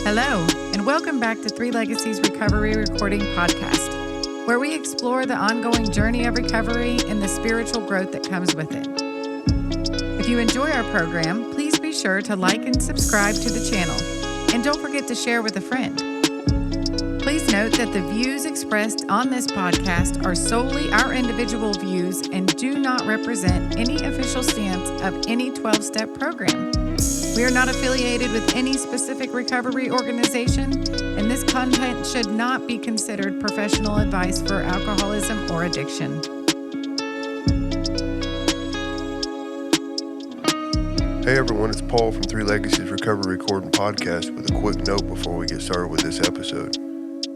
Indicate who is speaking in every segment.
Speaker 1: Hello, and welcome back to Three Legacies Recovery Recording Podcast, where we explore the ongoing journey of recovery and the spiritual growth that comes with it. If you enjoy our program, please be sure to like and subscribe to the channel, and don't forget to share with a friend. Please note that the views expressed on this podcast are solely our individual views and do not represent any official stance of any 12-step program. We are not affiliated with any specific recovery organization, and this content should not be considered professional advice for alcoholism or addiction.
Speaker 2: Hey everyone, it's Paul from Three Legacies Recovery Recording Podcast with a quick note before we get started with this episode.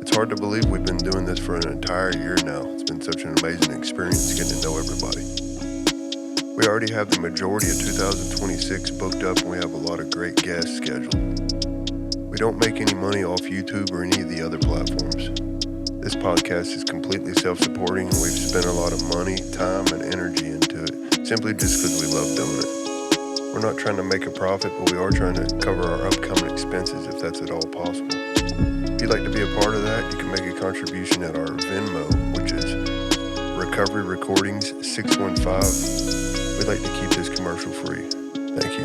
Speaker 2: It's hard to believe we've been doing this for an entire year now. It's been such an amazing experience getting to know everybody. We already have the majority of 2026 booked up, and we have a lot of great guests scheduled. We don't make any money off YouTube or any of the other platforms. This podcast is completely self-supporting, and we've spent a lot of money, time, and energy into it simply just because we love doing it. We're not trying to make a profit, but we are trying to cover our upcoming expenses if that's at all possible. If you'd like to be a part of that, you can make a contribution at our Venmo, which is Recovery Recordings 615. We'd like to keep this commercial free. Thank you.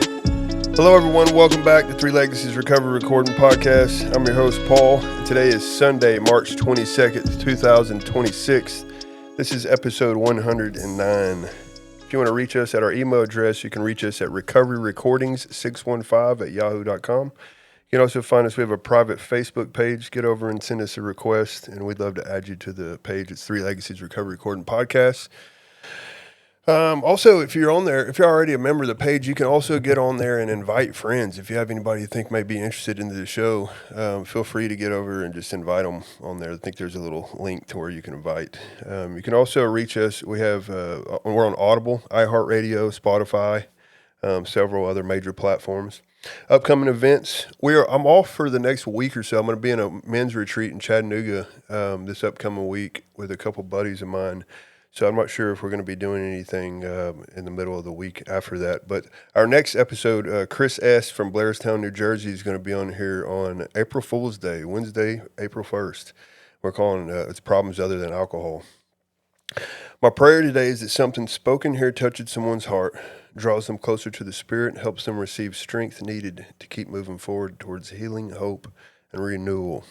Speaker 2: Hello, everyone. Welcome back to Three Legacies Recovery Recording Podcast. I'm your host, Paul, and today is Sunday, March 22nd, 2026. This is episode 109. If you want to reach us at our email address, you can reach us at recoveryrecordings615@yahoo.com. You can also find us. We have a private Facebook page. Get over and send us a request, and we'd love to add you to the page. It's Three Legacies Recovery Recording Podcast. Also, if you're on there, if you're already a member of the page, you can also get on there and invite friends. If you have anybody you think may be interested in the show, feel free to get over and just invite them on there. I think there's a little link to where you can invite. You can also reach us. We have, we're on Audible, iHeartRadio, Spotify, several other major platforms. Upcoming events. I'm off for the next week or so. I'm going to be in a men's retreat in Chattanooga this upcoming week with a couple buddies of mine. So I'm not sure if we're going to be doing anything in the middle of the week after that. But our next episode, Chris S. from Blairstown, New Jersey, is going to be on here on April Fool's Day, Wednesday, April 1st. We're calling it's Problems Other Than Alcohol. My prayer today is that something spoken here touches someone's heart, draws them closer to the Spirit, and helps them receive strength needed to keep moving forward towards healing, hope, and renewal.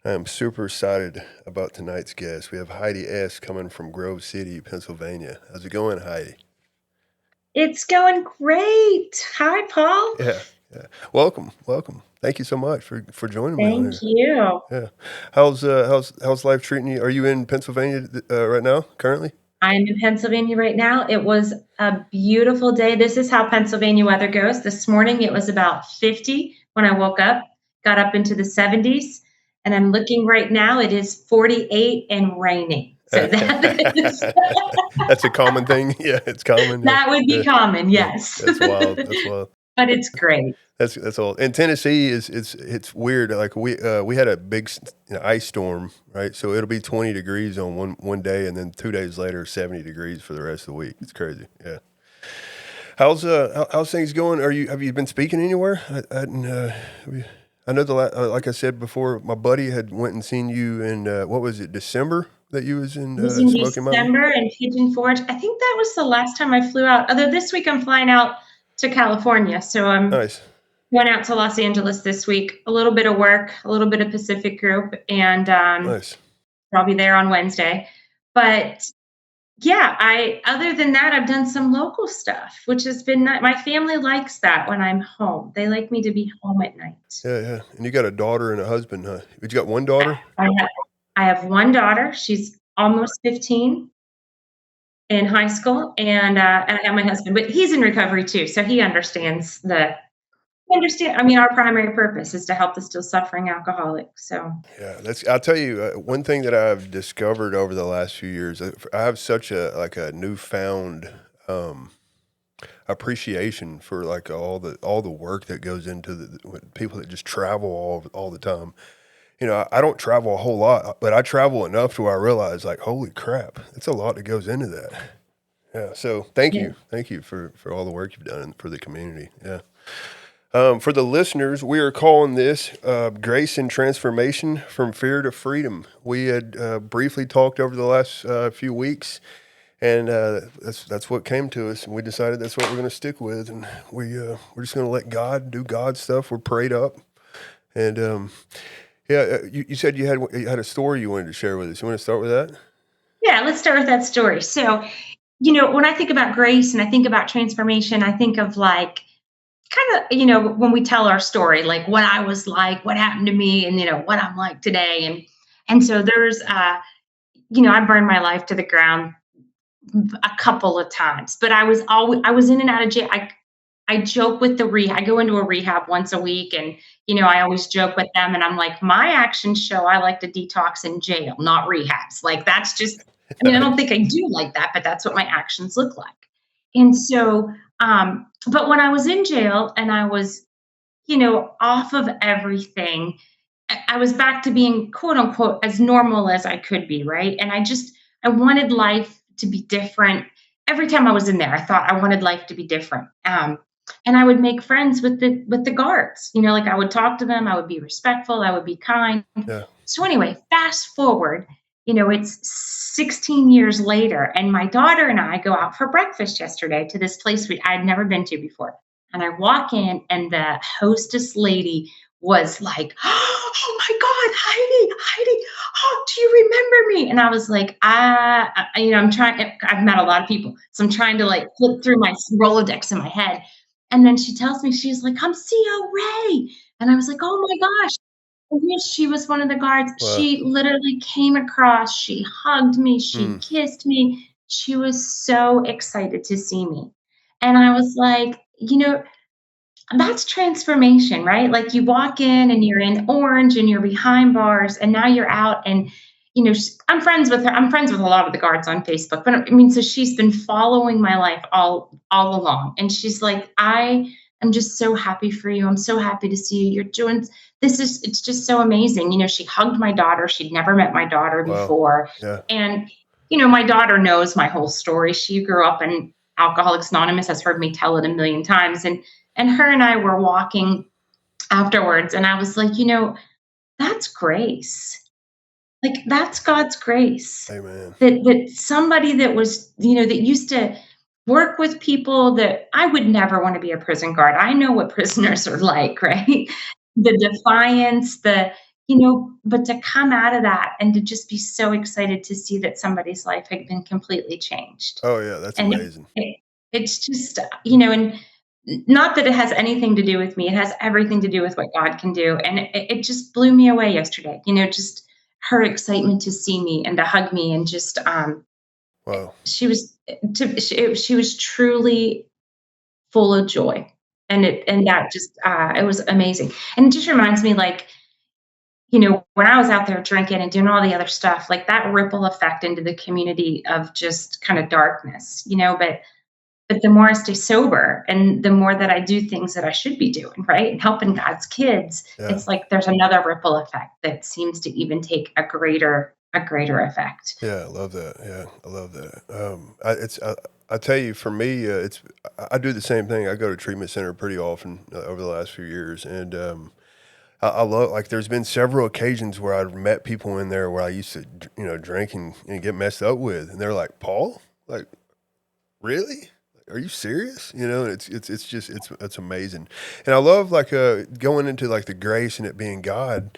Speaker 2: I am super excited about tonight's guest. We have Heidi S. coming from Grove City, Pennsylvania. How's it going, Heidi?
Speaker 3: It's going great. Hi, Paul.
Speaker 2: Yeah. Welcome. Thank you so much for joining me.
Speaker 3: Thank you.
Speaker 2: Yeah. How's life treating you? Are you in Pennsylvania right now, currently?
Speaker 3: I'm in Pennsylvania right now. It was a beautiful day. This is how Pennsylvania weather goes. This morning it was about 50 when I woke up, got up into the 70s. And I'm looking right now, it is 48 and raining. So that is
Speaker 2: that's a common thing. Yeah, it's common.
Speaker 3: That would be common, yes.
Speaker 2: That's wild.
Speaker 3: But it's great.
Speaker 2: That's all. In Tennessee, it's weird. Like we had a big ice storm, right? So it'll be 20 degrees on one day, and then 2 days later, 70 degrees for the rest of the week. It's crazy. Yeah. How's things going? Have you been speaking anywhere? I know like I said before, my buddy had went and seen you in what was it, December that you was in Smoky Mountain?
Speaker 3: December in Pigeon Forge. I think that was the last time I flew out. Although this week I'm flying out to California, so I'm
Speaker 2: nice.
Speaker 3: Going out to Los Angeles this week. A little bit of work, a little bit of Pacific Group, and
Speaker 2: nice.
Speaker 3: I'll be there on Wednesday. But yeah, other than that, I've done some local stuff, which has been nice. My family likes that when I'm home. They like me to be home at night.
Speaker 2: Yeah. And you got a daughter and a husband, huh? You got one daughter?
Speaker 3: I have one daughter. She's almost 15 in high school, and I have my husband, but he's in recovery too, so he understands. I mean, our primary purpose is to help the still suffering alcoholic. So
Speaker 2: yeah, I'll tell you one thing that I've discovered over the last few years. I have such a newfound appreciation for like all the work that goes into the people that just travel all the time. You know, I don't travel a whole lot, but I travel enough to where I realize like, holy crap, it's a lot that goes into that. Yeah. So thank you for all the work you've done for the community. Yeah. For the listeners, we are calling this Grace and Transformation from Fear to Freedom. We had briefly talked over the last few weeks, and that's what came to us, and we decided that's what we're going to stick with, and we're just going to let God do God stuff. We're prayed up, and you said you had a story you wanted to share with us. You want to start with that?
Speaker 3: Yeah, let's start with that story. So, when I think about grace and I think about transformation, I think of like kind of, when we tell our story, like what I was like, what happened to me, and what I'm like today. And so there's I burned my life to the ground a couple of times, but I was in and out of jail. I joke with the rehab. I go into a rehab once a week, and I always joke with them, and I'm like, my actions show I like to detox in jail, not rehabs. Like that's just. I mean, I don't think I do like that, but that's what my actions look like. And so, but when I was in jail and I was, off of everything, I was back to being quote unquote as normal as I could be, right? And I wanted life to be different. Every time I was in there, I thought I wanted life to be different. And I would make friends with the guards. Like I would talk to them, I would be respectful, I would be kind.
Speaker 2: Yeah.
Speaker 3: So anyway, fast forward, it's 16 years later, and my daughter and I go out for breakfast yesterday to this place I'd never been to before. And I walk in, and the hostess lady was like, "Oh my God, Heidi, oh, do you remember me?" And I was like, I'm trying. I've met a lot of people, so I'm trying to like flip through my Rolodex in my head. And then she tells me, she's like, "I'm CO Ray," and I was like, "Oh my gosh." Yes, she was one of the guards.
Speaker 2: Wow.
Speaker 3: She literally came across, she hugged me, she kissed me. She was so excited to see me. And I was like, that's transformation, right? Like you walk in and you're in orange and you're behind bars, and now you're out, and I'm friends with her. I'm friends with a lot of the guards on Facebook, but I mean, so she's been following my life all along, and she's like, I am just so happy for you. I'm so happy to see you. You're doing it's just so amazing. She hugged my daughter. She'd never met my daughter
Speaker 2: Wow.
Speaker 3: before,
Speaker 2: Yeah.
Speaker 3: and my daughter knows my whole story. She grew up in Alcoholics Anonymous, has heard me tell it a million times, and her and I were walking afterwards, and I was like, that's grace. Like that's God's grace.
Speaker 2: Amen.
Speaker 3: That somebody that was, that used to work with people that I would never want to be a prison guard. I know what prisoners are like, right? The defiance, but to come out of that and to just be so excited to see that somebody's life had been completely changed.
Speaker 2: Oh yeah, that's
Speaker 3: And
Speaker 2: amazing.
Speaker 3: it's just, and not that it has anything to do with me. It has everything to do with what God can do. And it just blew me away yesterday, just her excitement to see me and to hug me, and just,
Speaker 2: Wow.
Speaker 3: she was truly full of joy. And that just, it was amazing. And it just reminds me, like, when I was out there drinking and doing all the other stuff, like that ripple effect into the community of just kind of darkness, but the more I stay sober and the more that I do things that I should be doing, right? And helping God's kids,
Speaker 2: Yeah.
Speaker 3: it's like there's another ripple effect that seems to even take a greater effect.
Speaker 2: Yeah, I love that. Yeah, I love that. I tell you, for me, I do the same thing. I go to treatment center pretty often over the last few years, and I love, like, there's been several occasions where I've met people in there where I used to, drink and get messed up with, and they're like, "Paul, like, really? Are you serious?" And it's amazing, and I love like going into like the grace and it being God.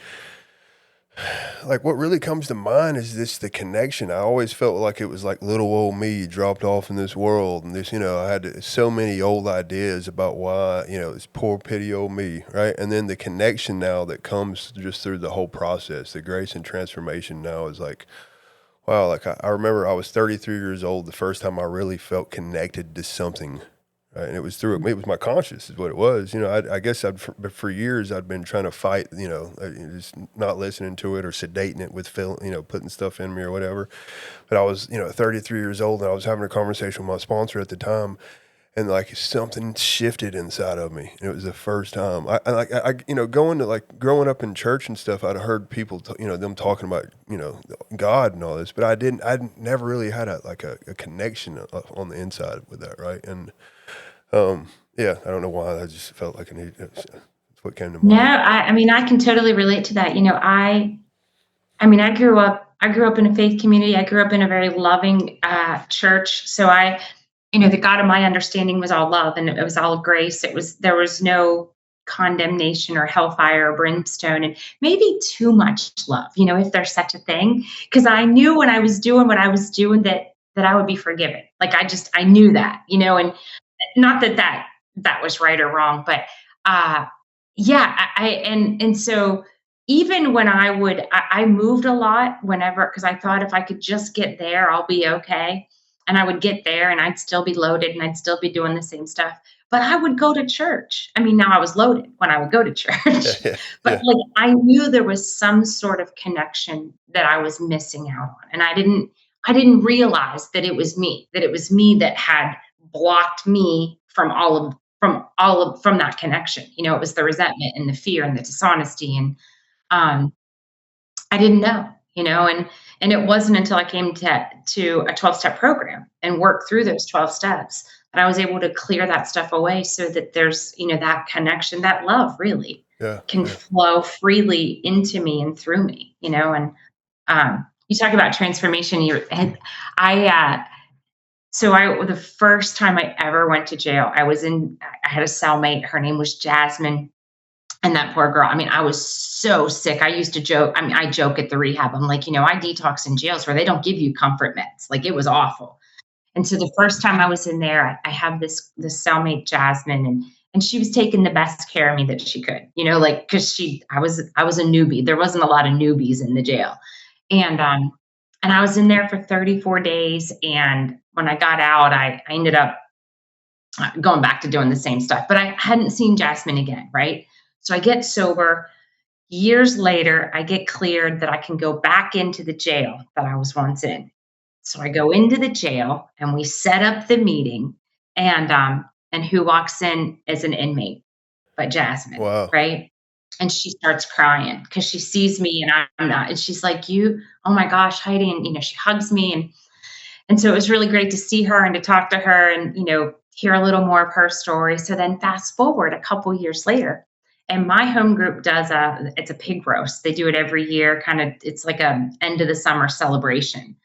Speaker 2: Like what really comes to mind is the connection. I always felt like it was like little old me dropped off in this world, and this, I had so many old ideas about why, this poor pity old me, right? And then the connection now that comes just through the whole process, the grace and transformation now is like, wow. Like I remember I was 33 years old the first time I really felt connected to something. Right? And it was it was my conscience is what it was. I guess for years I'd been trying to fight, just not listening to it or sedating it with putting stuff in me or whatever. But I was, 33 years old, and I was having a conversation with my sponsor at the time, and like something shifted inside of me. And it was the first time going to like growing up in church and stuff. I'd heard people, them talking about, God and all this, but I'd never really had a connection on the inside with that. Right. And, Yeah, I don't know why. I just felt like that's what came to
Speaker 3: No,
Speaker 2: mind.
Speaker 3: I mean, I can totally relate to that. I mean, I grew up in a faith community. I grew up in a very loving church. So the God of my understanding was all love, and it was all grace. There was no condemnation or hellfire or brimstone, and maybe too much love, if there's such a thing. Because I knew when I was doing what I was doing that I would be forgiven. Like I knew that, and not that was right or wrong, but uh yeah, and so even when I moved a lot whenever, because I thought if I could just get there, I'll be okay. And I would get there and I'd still be loaded and I'd still be doing the same stuff. But I would go to church. I mean, now I was loaded when I would go to
Speaker 2: Yeah,
Speaker 3: church.
Speaker 2: yeah,
Speaker 3: But
Speaker 2: yeah.
Speaker 3: like I knew there was some sort of connection that I was missing out on. And I didn't realize that it was me that had blocked me from that connection. It was the resentment and the fear and the dishonesty, and um, I didn't know. And it wasn't until I came to a 12-step program and worked through those 12 steps that I was able to clear that stuff away, so that there's that connection, that love really
Speaker 2: Yeah,
Speaker 3: can
Speaker 2: yeah.
Speaker 3: flow freely into me and through me. And you talk about transformation. The first time I ever went to jail, I had a cellmate. Her name was Jasmine. And that poor girl, I mean, I was so sick. I used to joke. I mean, I joke at the rehab. I'm like, I detox in jails where they don't give you comfort meds. Like, it was awful. And so the first time I was in there, I have this cellmate, Jasmine, and she was taking the best care of me that she could, like, because I was a newbie. There wasn't a lot of newbies in the jail. And I was in there for 34 days. And when I got out, I ended up going back to doing the same stuff, but I hadn't seen Jasmine again. Right. So I get sober. Years later, I get cleared that I can go back into the jail that I was once in. So I go into the jail and we set up the meeting, and who walks in as an inmate but Jasmine,
Speaker 2: Wow.
Speaker 3: right? And she starts crying because she sees me and I'm not. And she's like, oh my gosh, Heidi. And, she hugs me. And so it was really great to see her and to talk to her and, hear a little more of her story. So then fast forward a couple years later, and my home group it's a pig roast. They do it every year, kind of, it's like a end of the summer celebration.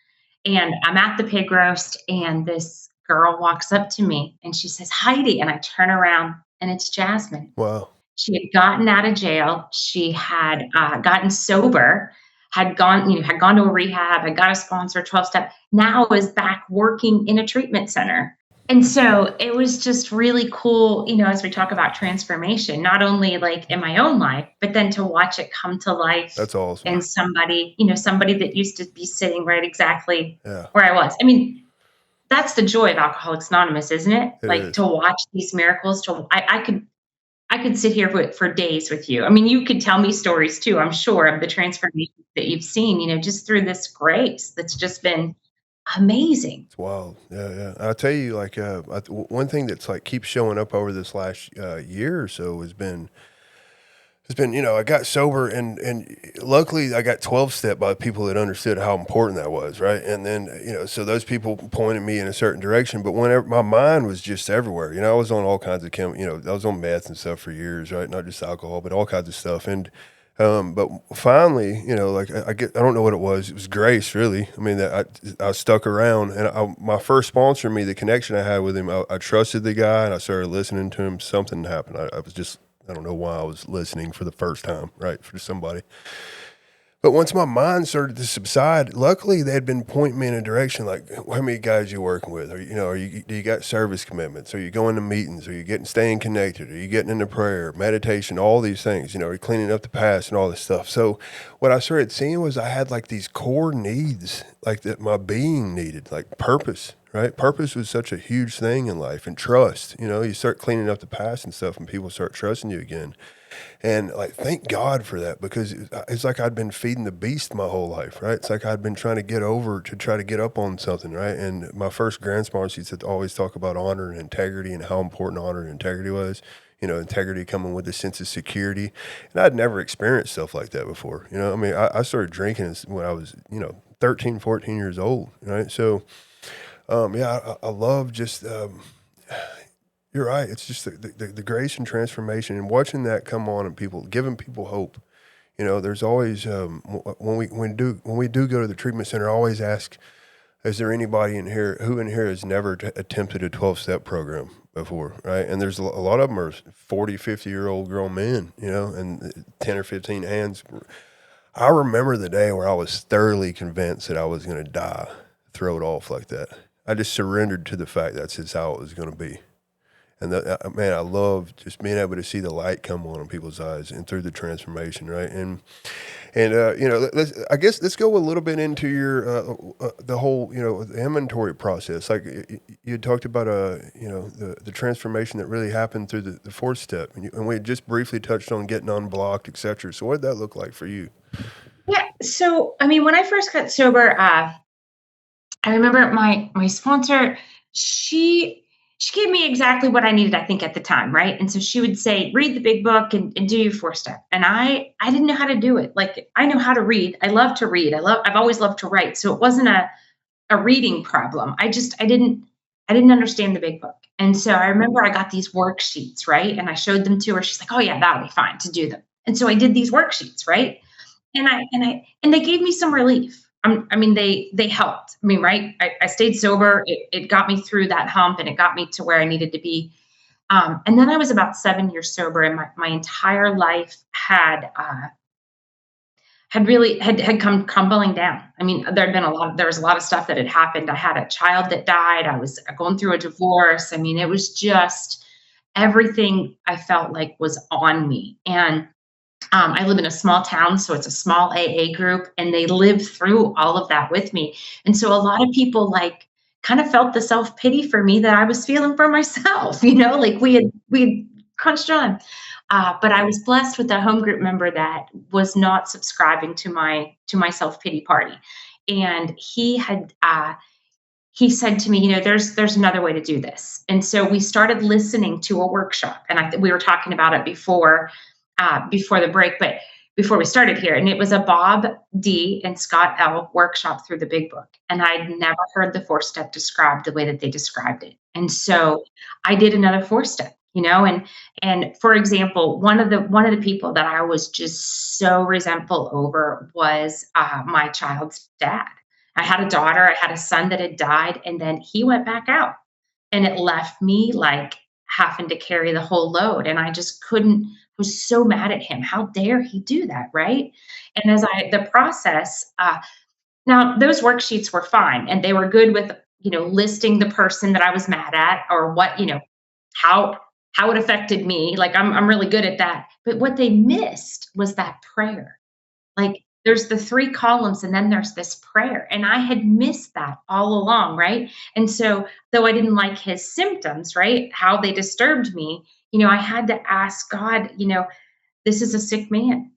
Speaker 3: And I'm at the pig roast, and this girl walks up to me and she says, Heidi. And I turn around and it's Jasmine.
Speaker 2: Wow.
Speaker 3: She had gotten out of jail. She had gotten sober, had gone to a rehab, had got a sponsor, 12 step, now is back working in a treatment center. And so it was just really cool, as we talk about transformation, not only like in my own life, but then to watch it come to life
Speaker 2: That's awesome.
Speaker 3: in somebody that used to be sitting right exactly
Speaker 2: Yeah,
Speaker 3: where I was. I mean, that's the joy of Alcoholics Anonymous, isn't it?
Speaker 2: it
Speaker 3: Like,
Speaker 2: is.
Speaker 3: to watch these miracles. I could sit here for days with you. I mean, you could tell me stories too, I'm sure, of the transformation that you've seen, just through this grace that's just been amazing.
Speaker 2: It's wild. Yeah, yeah. I'll tell you, like, one thing that's like keeps showing up over this last year or so has been, I got sober and luckily I got 12 step by people that understood how important that was, right? And then, so those people pointed me in a certain direction, but whenever my mind was just everywhere, I was on all kinds of I was on meth and stuff for years, right? Not just alcohol, but all kinds of stuff. And but finally, like I don't know what it was. It was grace, really. I mean, that I stuck around, and my first sponsor, me, the connection I had with him, I trusted the guy, and I started listening to him. Something happened. I was just, I don't know why I was listening for the first time, right, for somebody. But once my mind started to subside, luckily they had been pointing me in a direction like, how many guys you working with? Do you got service commitments? Are you going to meetings? Are you staying connected? Are you getting into prayer, meditation, all these things? Are you cleaning up the past and all this stuff? So what I started seeing was I had like these core needs, like that my being needed, like purpose. Right? Purpose was such a huge thing in life, and trust. You start cleaning up the past and stuff, and people start trusting you again. And like, thank God for that, because it's like I'd been feeding the beast my whole life, right? It's like I'd been trying to get over to try to get up on something, right? And my first grand sponsor used to always talk about honor and integrity and how important honor and integrity was. Integrity coming with a sense of security. And I'd never experienced stuff like that before. I mean, I started drinking when I was, 13, 14 years old, right? So, yeah, I love just You're right. It's just the grace and transformation and watching that come on and people giving people hope. There's always when we do go to the treatment center, I always ask, is there anybody in here who has never attempted a 12-step program before, right? And there's a lot of them are 40, 50-year-old grown men, and 10 or 15 hands. I remember the day where I was thoroughly convinced that I was going to die, throw it off like that. I just surrendered to the fact that's just how it was going to be. And man, I love just being able to see the light come on in people's eyes and through the transformation, right? And let's go a little bit into your the whole the inventory process. Like you talked about the transformation that really happened through the fourth step, and we just briefly touched on getting unblocked, etc. So what did that look like for you?
Speaker 3: Yeah. So I mean, when I first got sober, I remember my sponsor, she gave me exactly what I needed, I think, at the time, right? And so she would say, read the big book and do your 4-step. And I didn't know how to do it. Like, I know how to read. I love to read. I've always loved to write. So it wasn't a reading problem. I didn't understand the big book. And so I remember I got these worksheets, right? And I showed them to her. She's like, oh yeah, that'll be fine to do them. And so I did these worksheets, right? And they gave me some relief. I mean, they helped. I mean, right? I stayed sober. It got me through that hump, and it got me to where I needed to be. And then I was about 7 years sober, and my entire life had really come crumbling down. I mean, there was a lot of stuff that had happened. I had a child that died. I was going through a divorce. I mean, it was just everything I felt like was on me. And I live in a small town, so it's a small AA group, and they live through all of that with me. And so a lot of people like kind of felt the self-pity for me that I was feeling for myself, like we had crunched on. But I was blessed with a home group member that was not subscribing to my self-pity party. And he said to me, there's another way to do this. And so we started listening to a workshop, and we were talking about it before the break, but before we started here, and it was a Bob D and Scott L workshop through the big book. And I'd never heard the 4-step described the way that they described it. And so I did another 4-step, and for example, one of the people that I was just so resentful over was my child's dad. I had a daughter, I had a son that had died, and then he went back out, and it left me like having to carry the whole load. And I just couldn't, was so mad at him. How dare he do that, right? And as the process, now those worksheets were fine, and they were good with, listing the person that I was mad at, or what, how it affected me. Like I'm really good at that. But what they missed was that prayer. Like there's the 3 columns, and then there's this prayer. And I had missed that all along, right? And so though I didn't like his symptoms, right, how they disturbed me, I had to ask God, this is a sick man.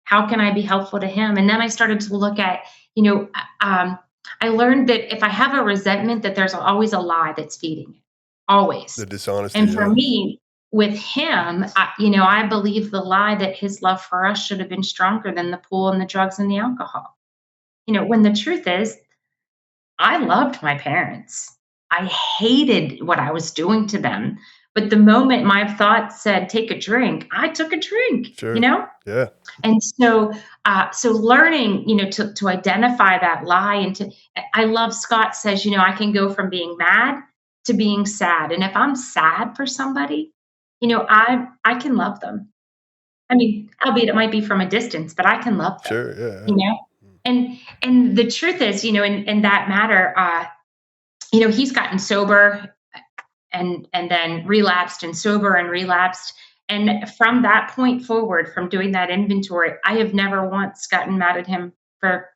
Speaker 3: How can I be helpful to him? And then I started to look at, I learned that if I have a resentment, that there's always a lie that's feeding it, always.
Speaker 2: The dishonesty.
Speaker 3: And for me, with him, I believe the lie that his love for us should have been stronger than the pool and the drugs and the alcohol. When the truth is, I loved my parents. I hated what I was doing to them. But the moment my thoughts said, take a drink, I took a drink,
Speaker 2: Sure. Yeah.
Speaker 3: And so, learning, to identify that lie, and I love Scott says, I can go from being mad to being sad. And if I'm sad for somebody, I can love them. I mean, albeit it might be from a distance, but I can love them.
Speaker 2: Sure. Yeah.
Speaker 3: And the truth is, in that matter, he's gotten sober and then relapsed, and sober and relapsed. And from that point forward, from doing that inventory, I have never once gotten mad at him for,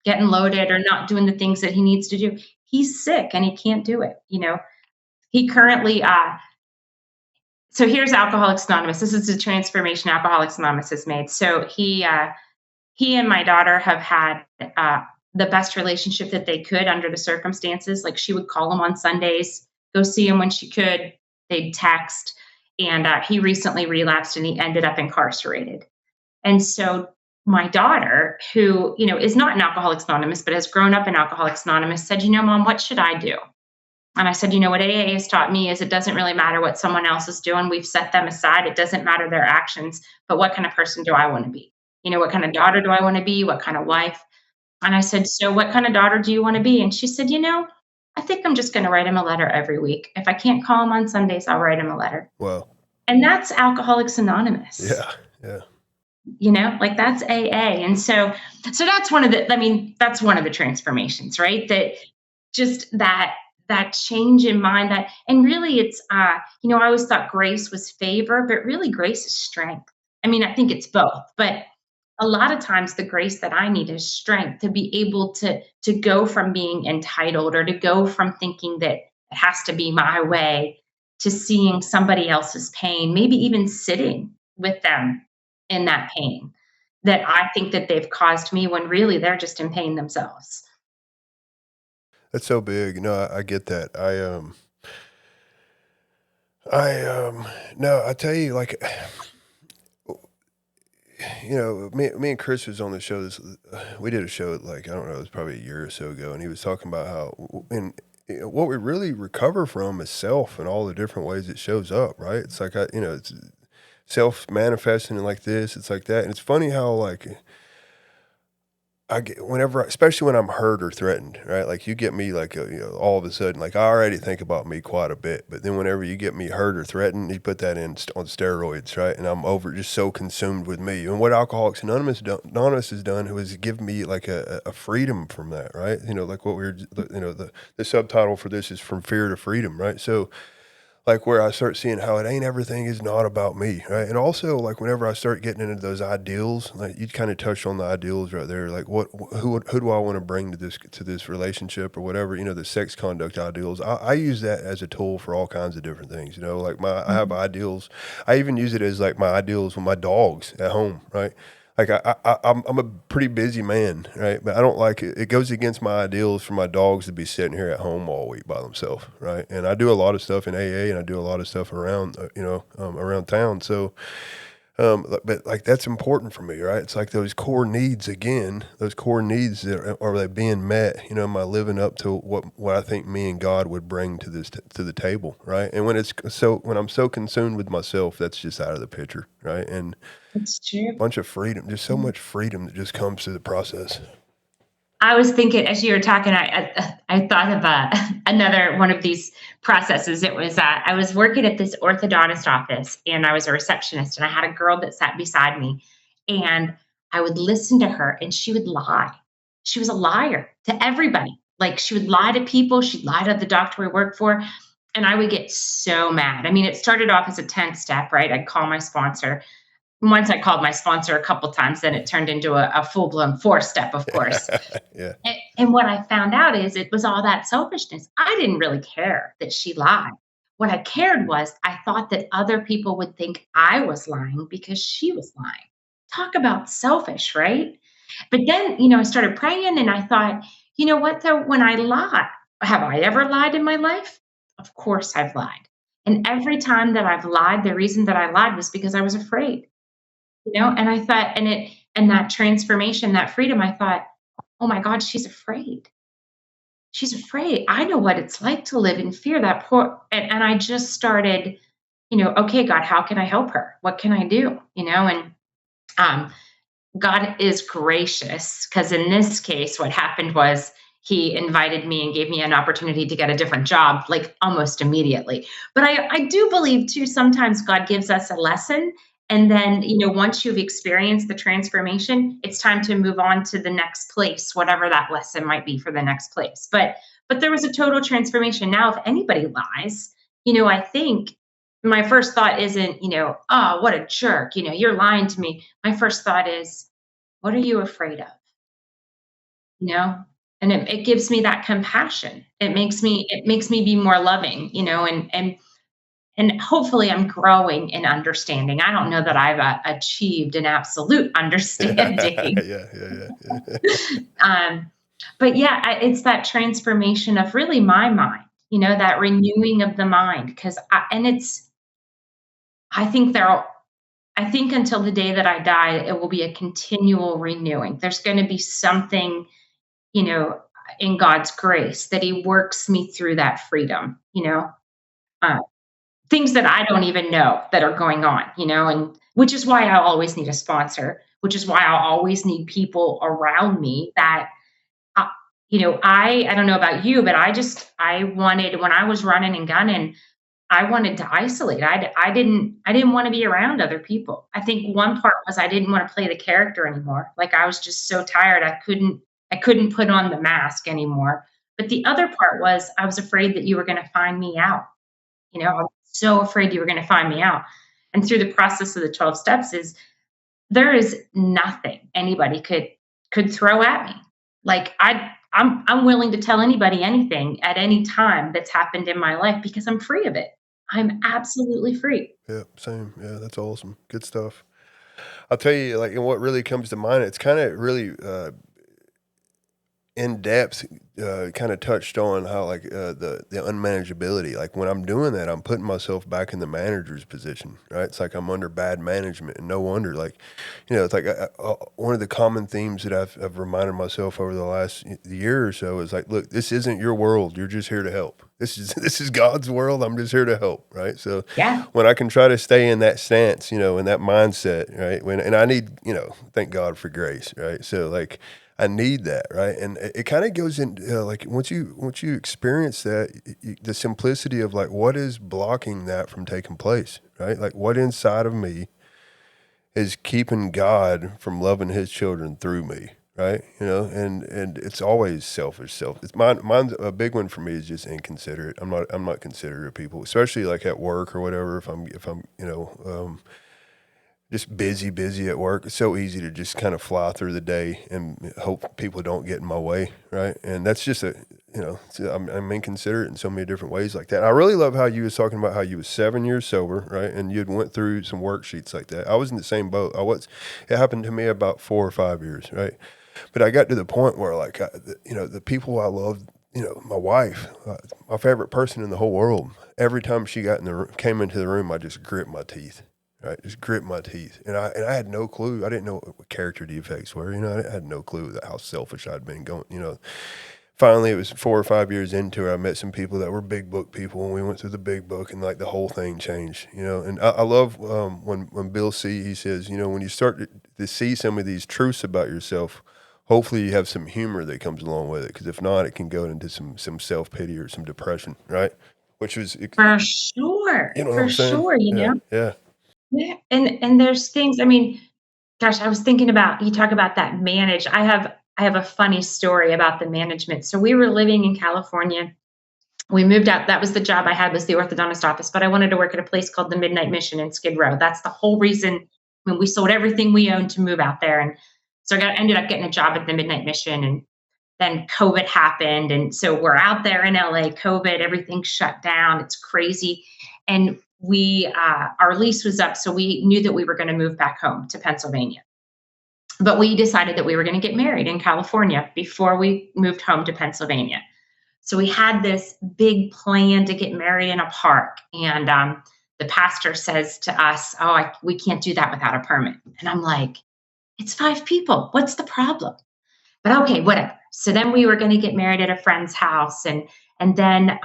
Speaker 3: getting loaded or not doing the things that he needs to do. He's sick and he can't do it. He currently, so here's Alcoholics Anonymous. This is the transformation Alcoholics Anonymous has made. So he and my daughter have had the best relationship that they could under the circumstances. Like, she would call him on Sundays, go see him when she could. They'd text. And he recently relapsed, and he ended up incarcerated. And so my daughter, who, is not in Alcoholics Anonymous, but has grown up in Alcoholics Anonymous, said, Mom, what should I do? And I said, what AA has taught me is it doesn't really matter what someone else is doing. We've set them aside. It doesn't matter their actions, but what kind of person do I want to be? What kind of daughter do I want to be? What kind of wife? And I said, so what kind of daughter do you want to be? And she said, I think I'm just going to write him a letter every week. If I can't call him on Sundays, I'll write him a letter.
Speaker 2: Wow.
Speaker 3: And that's Alcoholics Anonymous.
Speaker 2: Yeah. Yeah.
Speaker 3: Like that's AA. And so that's that's one of the transformations, right? That just that change in mind, and really it's, I always thought grace was favor, but really grace is strength. I think it's both, but a lot of times the grace that I need is strength to be able to go from being entitled, or to go from thinking that it has to be my way, to seeing somebody else's pain, maybe even sitting with them in that pain that I think that they've caused me, when really they're just in pain themselves.
Speaker 2: That's so big. No, I get that. No, I tell you, like, me and Chris was on the show. We did a show, like, I don't know, it was probably a year or so ago, and he was talking about how, and what we really recover from is self and all the different ways it shows up, right? It's like, it's self manifesting like this, it's like that. And it's funny how, like, I get especially when I'm hurt or threatened, right? Like, you get me, like, all of a sudden, like, I already think about me quite a bit, but then whenever you get me hurt or threatened, you put that on steroids, right? And I'm just so consumed with me. And what Alcoholics Anonymous has done was give me, like, a freedom from that, right? Like what the subtitle for this is From Fear to Freedom, right? So, like, where I start seeing how it ain't, everything is not about me, right? And also, like, whenever I start getting into those ideals, like, you kind of touched on the ideals right there, like, who do I want to bring to this relationship or whatever, the sex conduct ideals. I use that as a tool for all kinds of different things, like I have ideals. I even use it as, like, my ideals with my dogs at home, right? Like, I'm a pretty busy man, right? But I don't like it. It goes against my ideals for my dogs to be sitting here at home all week by themselves, right? And I do a lot of stuff in AA, and I do a lot of stuff around, around town. So, but, like, that's important for me, right? It's like those core needs again. Those core needs, that are they being met? Am I living up to what I think me and God would bring to the table, right? And when I'm so consumed with myself, that's just out of the picture, right? And
Speaker 3: It's true.
Speaker 2: bunch of freedom, just so much freedom that just comes through the process.
Speaker 3: I was thinking as you were talking, I thought of another one of these processes. It was I was working at this orthodontist office, and I was a receptionist, and I had a girl that sat beside me, and I would listen to her, and she would lie. She was a liar to everybody. Like, she would lie to people. She'd lie to the doctor we worked for, and I would get so mad. It started off as a 10 step, right? I'd call my sponsor. Once I called my sponsor a couple times, then it turned into a full-blown 4-step, of course.
Speaker 2: Yeah.
Speaker 3: And what I found out is it was all that selfishness. I didn't really care that she lied. What I cared was I thought that other people would think I was lying because she was lying. Talk about selfish, right? But then, I started praying, and I thought, you know what, though, when I lie, have I ever lied in my life? Of course I've lied. And every time that I've lied, the reason that I lied was because I was afraid. And I thought, and that transformation, that freedom, I thought, oh my God, she's afraid. She's afraid. I know what it's like to live in fear. That poor, and I just started, okay, God, how can I help her? What can I do? And God is gracious, because in this case, what happened was he invited me and gave me an opportunity to get a different job, like, almost immediately. But I do believe too, sometimes God gives us a lesson. And then, once you've experienced the transformation, it's time to move on to the next place, whatever that lesson might be for the next place. But there was a total transformation. Now, if anybody lies, I think my first thought isn't, oh, what a jerk, you're lying to me. My first thought is, what are you afraid of? And it gives me that compassion. It makes me be more loving, and hopefully I'm growing in understanding. I don't know that I've achieved an absolute understanding.
Speaker 2: Yeah.
Speaker 3: But yeah, it's that transformation of really my mind, that renewing of the mind. Because I think until the day that I die, it will be a continual renewing. There's going to be something, in God's grace that He works me through that freedom, uh, things that I don't even know that are going on, and which is why I always need a sponsor, which is why I always need people around me that, uh, I don't know about you, but I wanted, when I was running and gunning, I wanted to isolate. I didn't want to be around other people. I think one part was I didn't want to play the character anymore. Like I was just so tired. I couldn't put on the mask anymore. But the other part was I was afraid that you were going to find me out. I was so afraid you were going to find me out. And through the process of the 12 steps is there is nothing anybody could throw at me. Like I'm willing to tell anybody anything at any time that's happened in my life because I'm free of it. I'm absolutely free.
Speaker 2: Yeah, same. Yeah, that's awesome. Good stuff. I'll tell you, like, and what really comes to mind, it's kind of really in depth, kind of touched on how like the unmanageability. Like when I'm doing that, I'm putting myself back in the manager's position, right? It's like I'm under bad management, and no wonder. Like, it's like one of the common themes that I've reminded myself over the last year or so is like, look, this isn't your world. You're just here to help. This is God's world. I'm just here to help, right? So
Speaker 3: Yeah.
Speaker 2: when I can try to stay in that stance, in that mindset, right? And I need, thank God for grace, right? So like I need that, right? And it kind of goes in like once you experience that, the simplicity of like what is blocking that from taking place, right? Like what inside of me is keeping God from loving His children through me, right? And it's always selfish. It's mine's a big one for me is just inconsiderate. I'm not considerate of people, especially like at work or whatever. If I'm just busy at work. It's so easy to just kind of fly through the day and hope people don't get in my way, right? And that's just I'm inconsiderate in so many different ways like that. I really love how you was talking about how you was 7 years sober, right? And you'd went through some worksheets like that. I was in the same boat. It happened to me about 4 or 5 years, right? But I got to the point where like, the people I loved, my wife, my favorite person in the whole world, every time she came into the room, I just grit my teeth. Right, just grit my teeth, and I had no clue. I didn't know what character defects were. I had no clue how selfish I'd been going. Finally, it was 4 or 5 years into it. I met some people that were big book people, and we went through the big book, and like the whole thing changed. And I love when Bill C. he says, when you start to see some of these truths about yourself, hopefully you have some humor that comes along with it, because if not, it can go into some self pity or some depression, right? Which was
Speaker 3: For sure.
Speaker 2: you know what
Speaker 3: For
Speaker 2: I'm saying?
Speaker 3: sure,
Speaker 2: Yeah.
Speaker 3: Yeah, and there's things, I mean, gosh, I was thinking about you talk about that manage. I have a funny story about the management. So we were living in California. We moved out. That was the job I had, was the orthodontist office, but I wanted to work at a place called the Midnight Mission in Skid Row. That's the whole reason when we sold everything we owned to move out there. And so ended up getting a job at the Midnight Mission, and then COVID happened. And so we're out there in LA, COVID, everything's shut down. It's crazy. And our lease was up. So we knew that we were going to move back home to Pennsylvania. But we decided that we were going to get married in California before we moved home to Pennsylvania. So we had this big plan to get married in a park. And the pastor says to us, "Oh, we can't do that without a permit." And I'm like, "It's 5 people. What's the problem?" But okay, whatever. So then we were going to get married at a friend's house, and then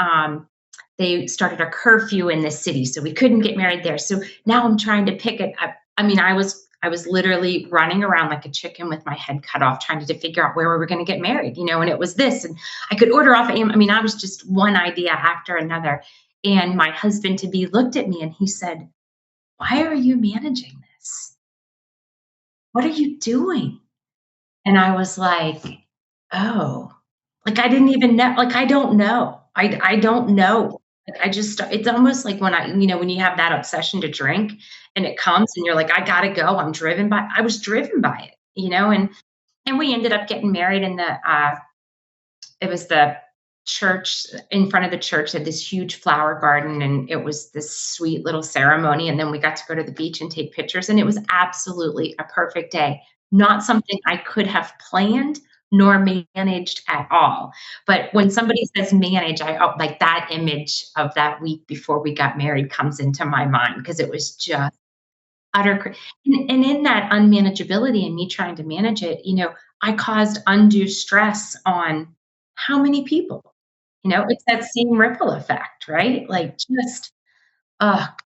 Speaker 3: they started a curfew in the city, so we couldn't get married there. So now I'm trying to pick it up. I mean, I was literally running around like a chicken with my head cut off, trying to figure out where we were going to get married, and it was this, and I could order off. I mean, I was just one idea after another. And my husband to be looked at me and he said, "Why are you managing this? What are you doing?" And I was like, "Oh," like I didn't even know, like I don't know. I don't know. Like I just it's almost like when you have that obsession to drink and it comes and you're like, "I gotta go. I was driven by it." And we ended up getting married in it was the church. In front of the church had this huge flower garden, and it was this sweet little ceremony, and then we got to go to the beach and take pictures, and it was absolutely a perfect day. Not something I could have planned nor managed at all. But when somebody says manage, like that image of that week before we got married comes into my mind, because it was just and in that unmanageability and me trying to manage it, I caused undue stress on how many people? It's that same ripple effect, right? Like just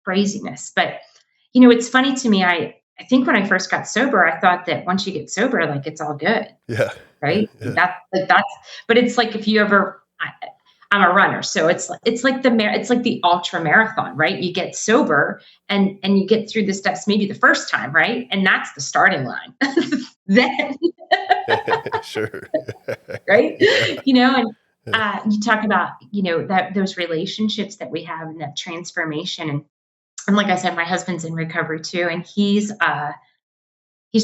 Speaker 3: craziness. But it's funny to me. I think when I first got sober, I thought that once you get sober, like it's all good,
Speaker 2: Yeah.
Speaker 3: right?
Speaker 2: Yeah.
Speaker 3: That's. But it's like if you ever. I'm a runner, so it's like the ultra marathon, right? You get sober and you get through the steps maybe the first time, right? And that's the starting line. Then
Speaker 2: Sure.
Speaker 3: right?
Speaker 2: Yeah.
Speaker 3: And
Speaker 2: Yeah.
Speaker 3: you talk about that those relationships that we have and that transformation, and like I said, my husband's in recovery too, and he's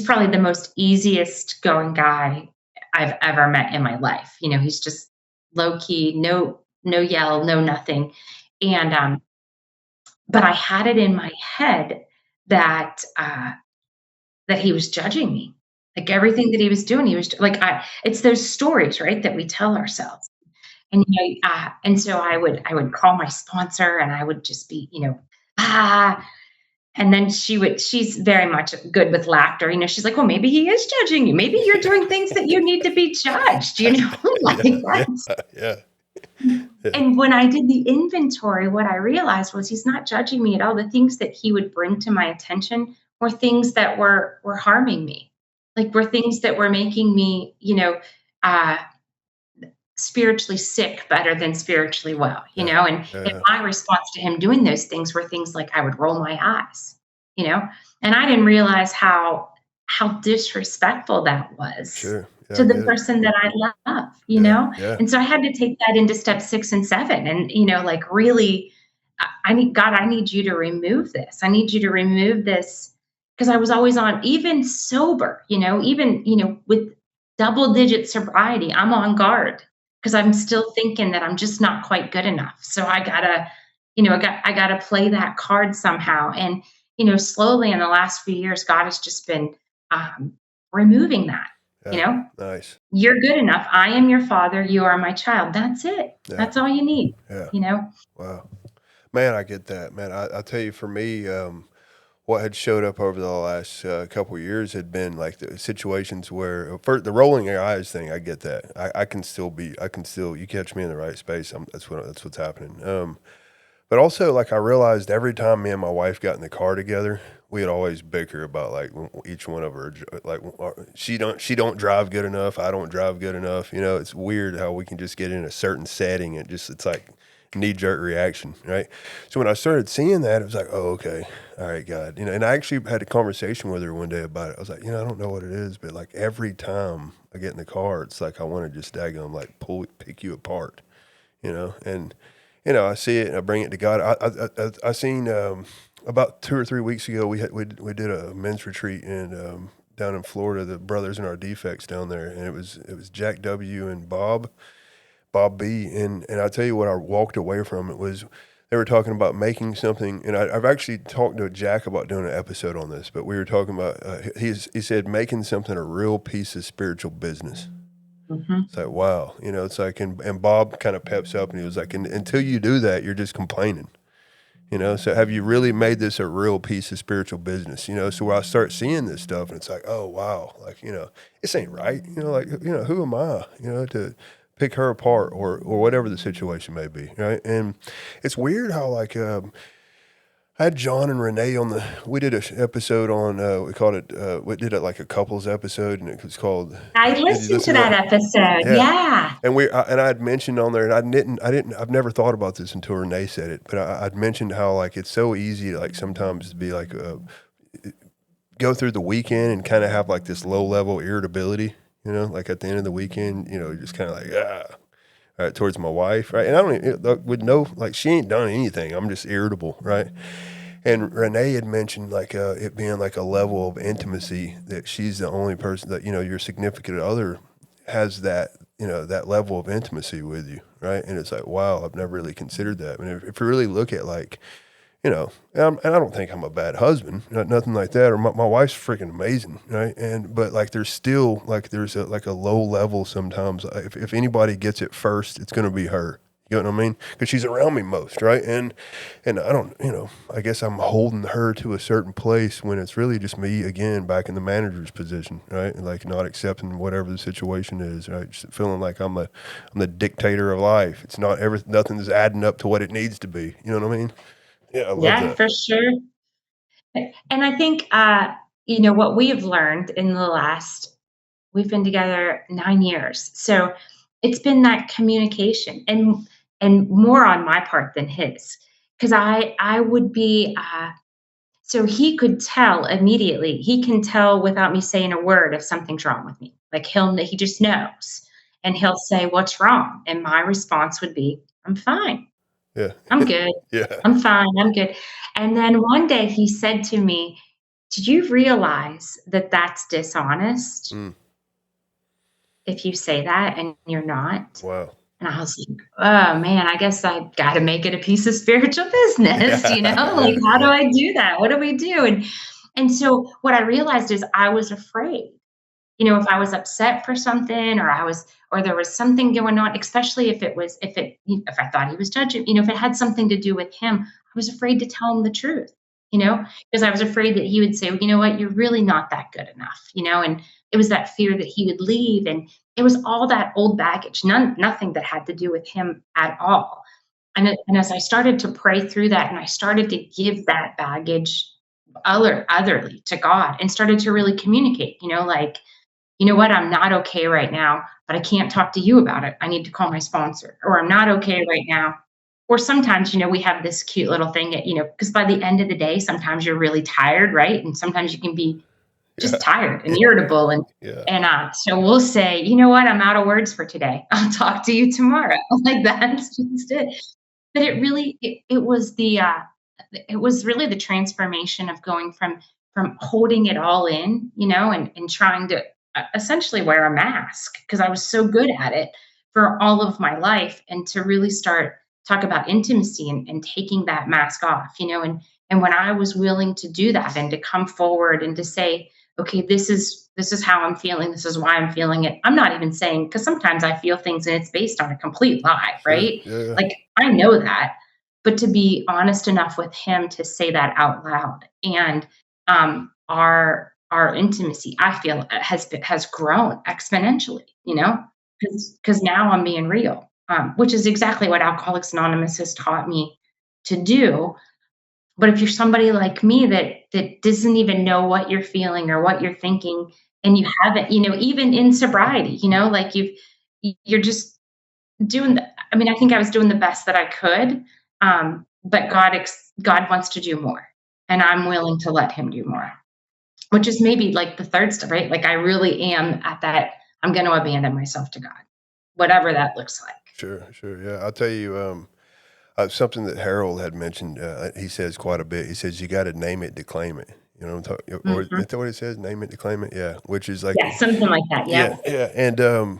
Speaker 3: probably the most easiest going guy I've ever met in my life. He's just low key, no yell, no nothing, and but I had it in my head that that he was judging me. Like everything that he was doing, he was like, it's those stories, right, that we tell ourselves. And and so I would call my sponsor, and I would just be, ah, and then she's very much good with laughter. She's like, well, maybe he is judging you. Maybe you're doing things that you need to be judged. Like
Speaker 2: Yeah. Yeah.
Speaker 3: that's.
Speaker 2: Yeah. Yeah.
Speaker 3: And when I did the inventory, what I realized was he's not judging me at all. The things that he would bring to my attention were things that were harming me, like were things that were making me, uh, spiritually sick better than spiritually well,
Speaker 2: Yeah.
Speaker 3: and
Speaker 2: Yeah.
Speaker 3: my response to him doing those things were things like I would roll my eyes, you know, and I didn't realize how disrespectful that was
Speaker 2: Sure. Yeah,
Speaker 3: to
Speaker 2: I
Speaker 3: the
Speaker 2: get it.
Speaker 3: person that I love,
Speaker 2: Yeah. Yeah.
Speaker 3: and so I had to take that into step 6 and 7, and like really, I need God. I need you to remove this. I need you to remove this because I was always on, even sober, even with double digit sobriety, I'm on guard because I'm still thinking that I'm just not quite good enough. So I gotta, I gotta play that card somehow. And slowly in the last few years, God has just been um, removing that. You
Speaker 2: Yeah.
Speaker 3: know,
Speaker 2: Nice.
Speaker 3: you're good enough. I am your father. You are my child. That's it.
Speaker 2: Yeah.
Speaker 3: That's all you need.
Speaker 2: Yeah.
Speaker 3: You know.
Speaker 2: Wow. Man, I get that, man. I tell you, for me, what had showed up over the last couple of years had been like the situations where, for the rolling your eyes thing. I get that. I can still, you catch me in the right space. That's what's happening. But also, like, I realized every time me and my wife got in the car together, we'd always bicker about like each one of her, like, she don't drive good enough. I don't drive good enough. It's weird how we can just get in a certain setting and it's like knee jerk reaction, right? So when I started seeing that, it was like, oh, okay, all right, God, and I actually had a conversation with her one day about it. I was like, I don't know what it is, but like every time I get in the car, it's like I want to just daggone like pick you apart, and I see it and I bring it to God. I seen about 2 or 3 weeks ago we did a men's retreat in down in Florida, the Brothers in Our Defects down there, and it was Jack W and Bob B, and I tell you what I walked away from it was they were talking about making something, and I've actually talked to Jack about doing an episode on this, but we were talking about he said making something a real piece of spiritual business.
Speaker 3: Mhm.
Speaker 2: It's like, wow, it's like, and Bob kind of peps up and he was like, until you do that, you're just complaining, so have you really made this a real piece of spiritual business, so when I start seeing this stuff and it's like, oh, wow, like, this ain't right, like, who am I, to pick her apart or whatever the situation may be, right? And it's weird how, like, I had John and Renee we did an episode on, we called it, we did it like a couples episode, and it was called,
Speaker 3: I
Speaker 2: did you
Speaker 3: listened to
Speaker 2: listen to
Speaker 3: that
Speaker 2: that?
Speaker 3: episode.
Speaker 2: Yeah.
Speaker 3: Yeah.
Speaker 2: And I had mentioned on there, and I've never thought about this until Renee said it, but I'd mentioned how, like, it's so easy to, like, sometimes to be like, go through the weekend and kind of have like this low level irritability, like at the end of the weekend, just kind of like, right, towards my wife, right? And I don't even, with no, like, she ain't done anything. I'm just irritable, right? And Renee had mentioned like it being like a level of intimacy that she's the only person that, your significant other has that, that level of intimacy with you, right? And it's like, wow, I've never really considered that. And if you really look at like, and I don't think I'm a bad husband, nothing like that. Or my wife's freaking amazing, right? But like, there's still like there's a low level sometimes. If anybody gets it first, it's going to be her, You know what I mean? Because she's around me most, right? And I don't, I guess I'm holding her to a certain place when it's really just me again back in the manager's position, right? Like not accepting whatever the situation is, right? Just feeling like I'm the dictator of life. It's not nothing's adding up to what it needs to be. You know what I mean? Yeah, I love
Speaker 3: Yeah,
Speaker 2: that.
Speaker 3: for sure. And I think, what we have learned in the last, we've been together 9 years. So it's been that communication and more on my part than his. Because I would be, so he could tell immediately. He can tell without me saying a word if something's wrong with me. Like he just knows. And he'll say, "What's wrong?" And my response would be, "I'm fine.
Speaker 2: Yeah.
Speaker 3: I'm good.
Speaker 2: Yeah.
Speaker 3: I'm fine. I'm good." And then one day he said to me, "Did you realize that that's dishonest
Speaker 2: Mm,
Speaker 3: if you say that and you're not?"
Speaker 2: wow.
Speaker 3: And I was like, "Oh man, I guess I got to make it a piece of spiritual business, Like,
Speaker 2: Yeah.
Speaker 3: how do
Speaker 2: Yeah.
Speaker 3: I do that? What do we do?" And so what I realized is I was afraid. If I was upset for something or there was something going on, especially if I thought he was judging, if it had something to do with him, I was afraid to tell him the truth, because I was afraid that he would say, "Well, you know what, you're really not that good enough," and it was that fear that he would leave. And it was all that old baggage, nothing that had to do with him at all. And as I started to pray through that and I started to give that baggage otherly to God and started to really communicate, like, "You know what? I'm not okay right now, but I can't talk to you about it. I need to call my sponsor." Or, "I'm not okay right now." Or sometimes, we have this cute little thing, because by the end of the day, sometimes you're really tired, right? And sometimes you can be
Speaker 2: Yeah.
Speaker 3: just tired and irritable. And
Speaker 2: Yeah.
Speaker 3: so we'll say, "You know what? I'm out of words for today. I'll talk to you tomorrow." Like that's just it. But it was really the transformation of going from holding it all in, and trying to essentially wear a mask because I was so good at it for all of my life, and to really start talk about intimacy and taking that mask off, and when I was willing to do that and to come forward and to say, "Okay, this is how I'm feeling, this is why I'm feeling it." I'm not even saying, because sometimes I feel things and it's based on a complete lie,
Speaker 2: Sure.
Speaker 3: right?
Speaker 2: Yeah. Yeah.
Speaker 3: Like I know that, but to be honest enough with him to say that out loud, and our intimacy, I feel, has grown exponentially, because now I'm being real, which is exactly what Alcoholics Anonymous has taught me to do. But if you're somebody like me that doesn't even know what you're feeling or what you're thinking, and you haven't, even in sobriety, like you're just doing I mean, I think I was doing the best that I could, but God wants to do more, and I'm willing to let Him do more, which is maybe like the third step, right? Like I really am at that. I'm going to abandon myself to God, whatever that looks like.
Speaker 2: Sure. Sure. Yeah. I'll tell you, something that Harold had mentioned, he says quite a bit. He says, you got to name it to claim it. You know what I'm talking, or is
Speaker 3: Hmm.
Speaker 2: that what he says? Name it to claim it. Yeah. Which is like,
Speaker 3: Yeah, something like that.
Speaker 2: yeah.
Speaker 3: Yeah.
Speaker 2: Yeah. And,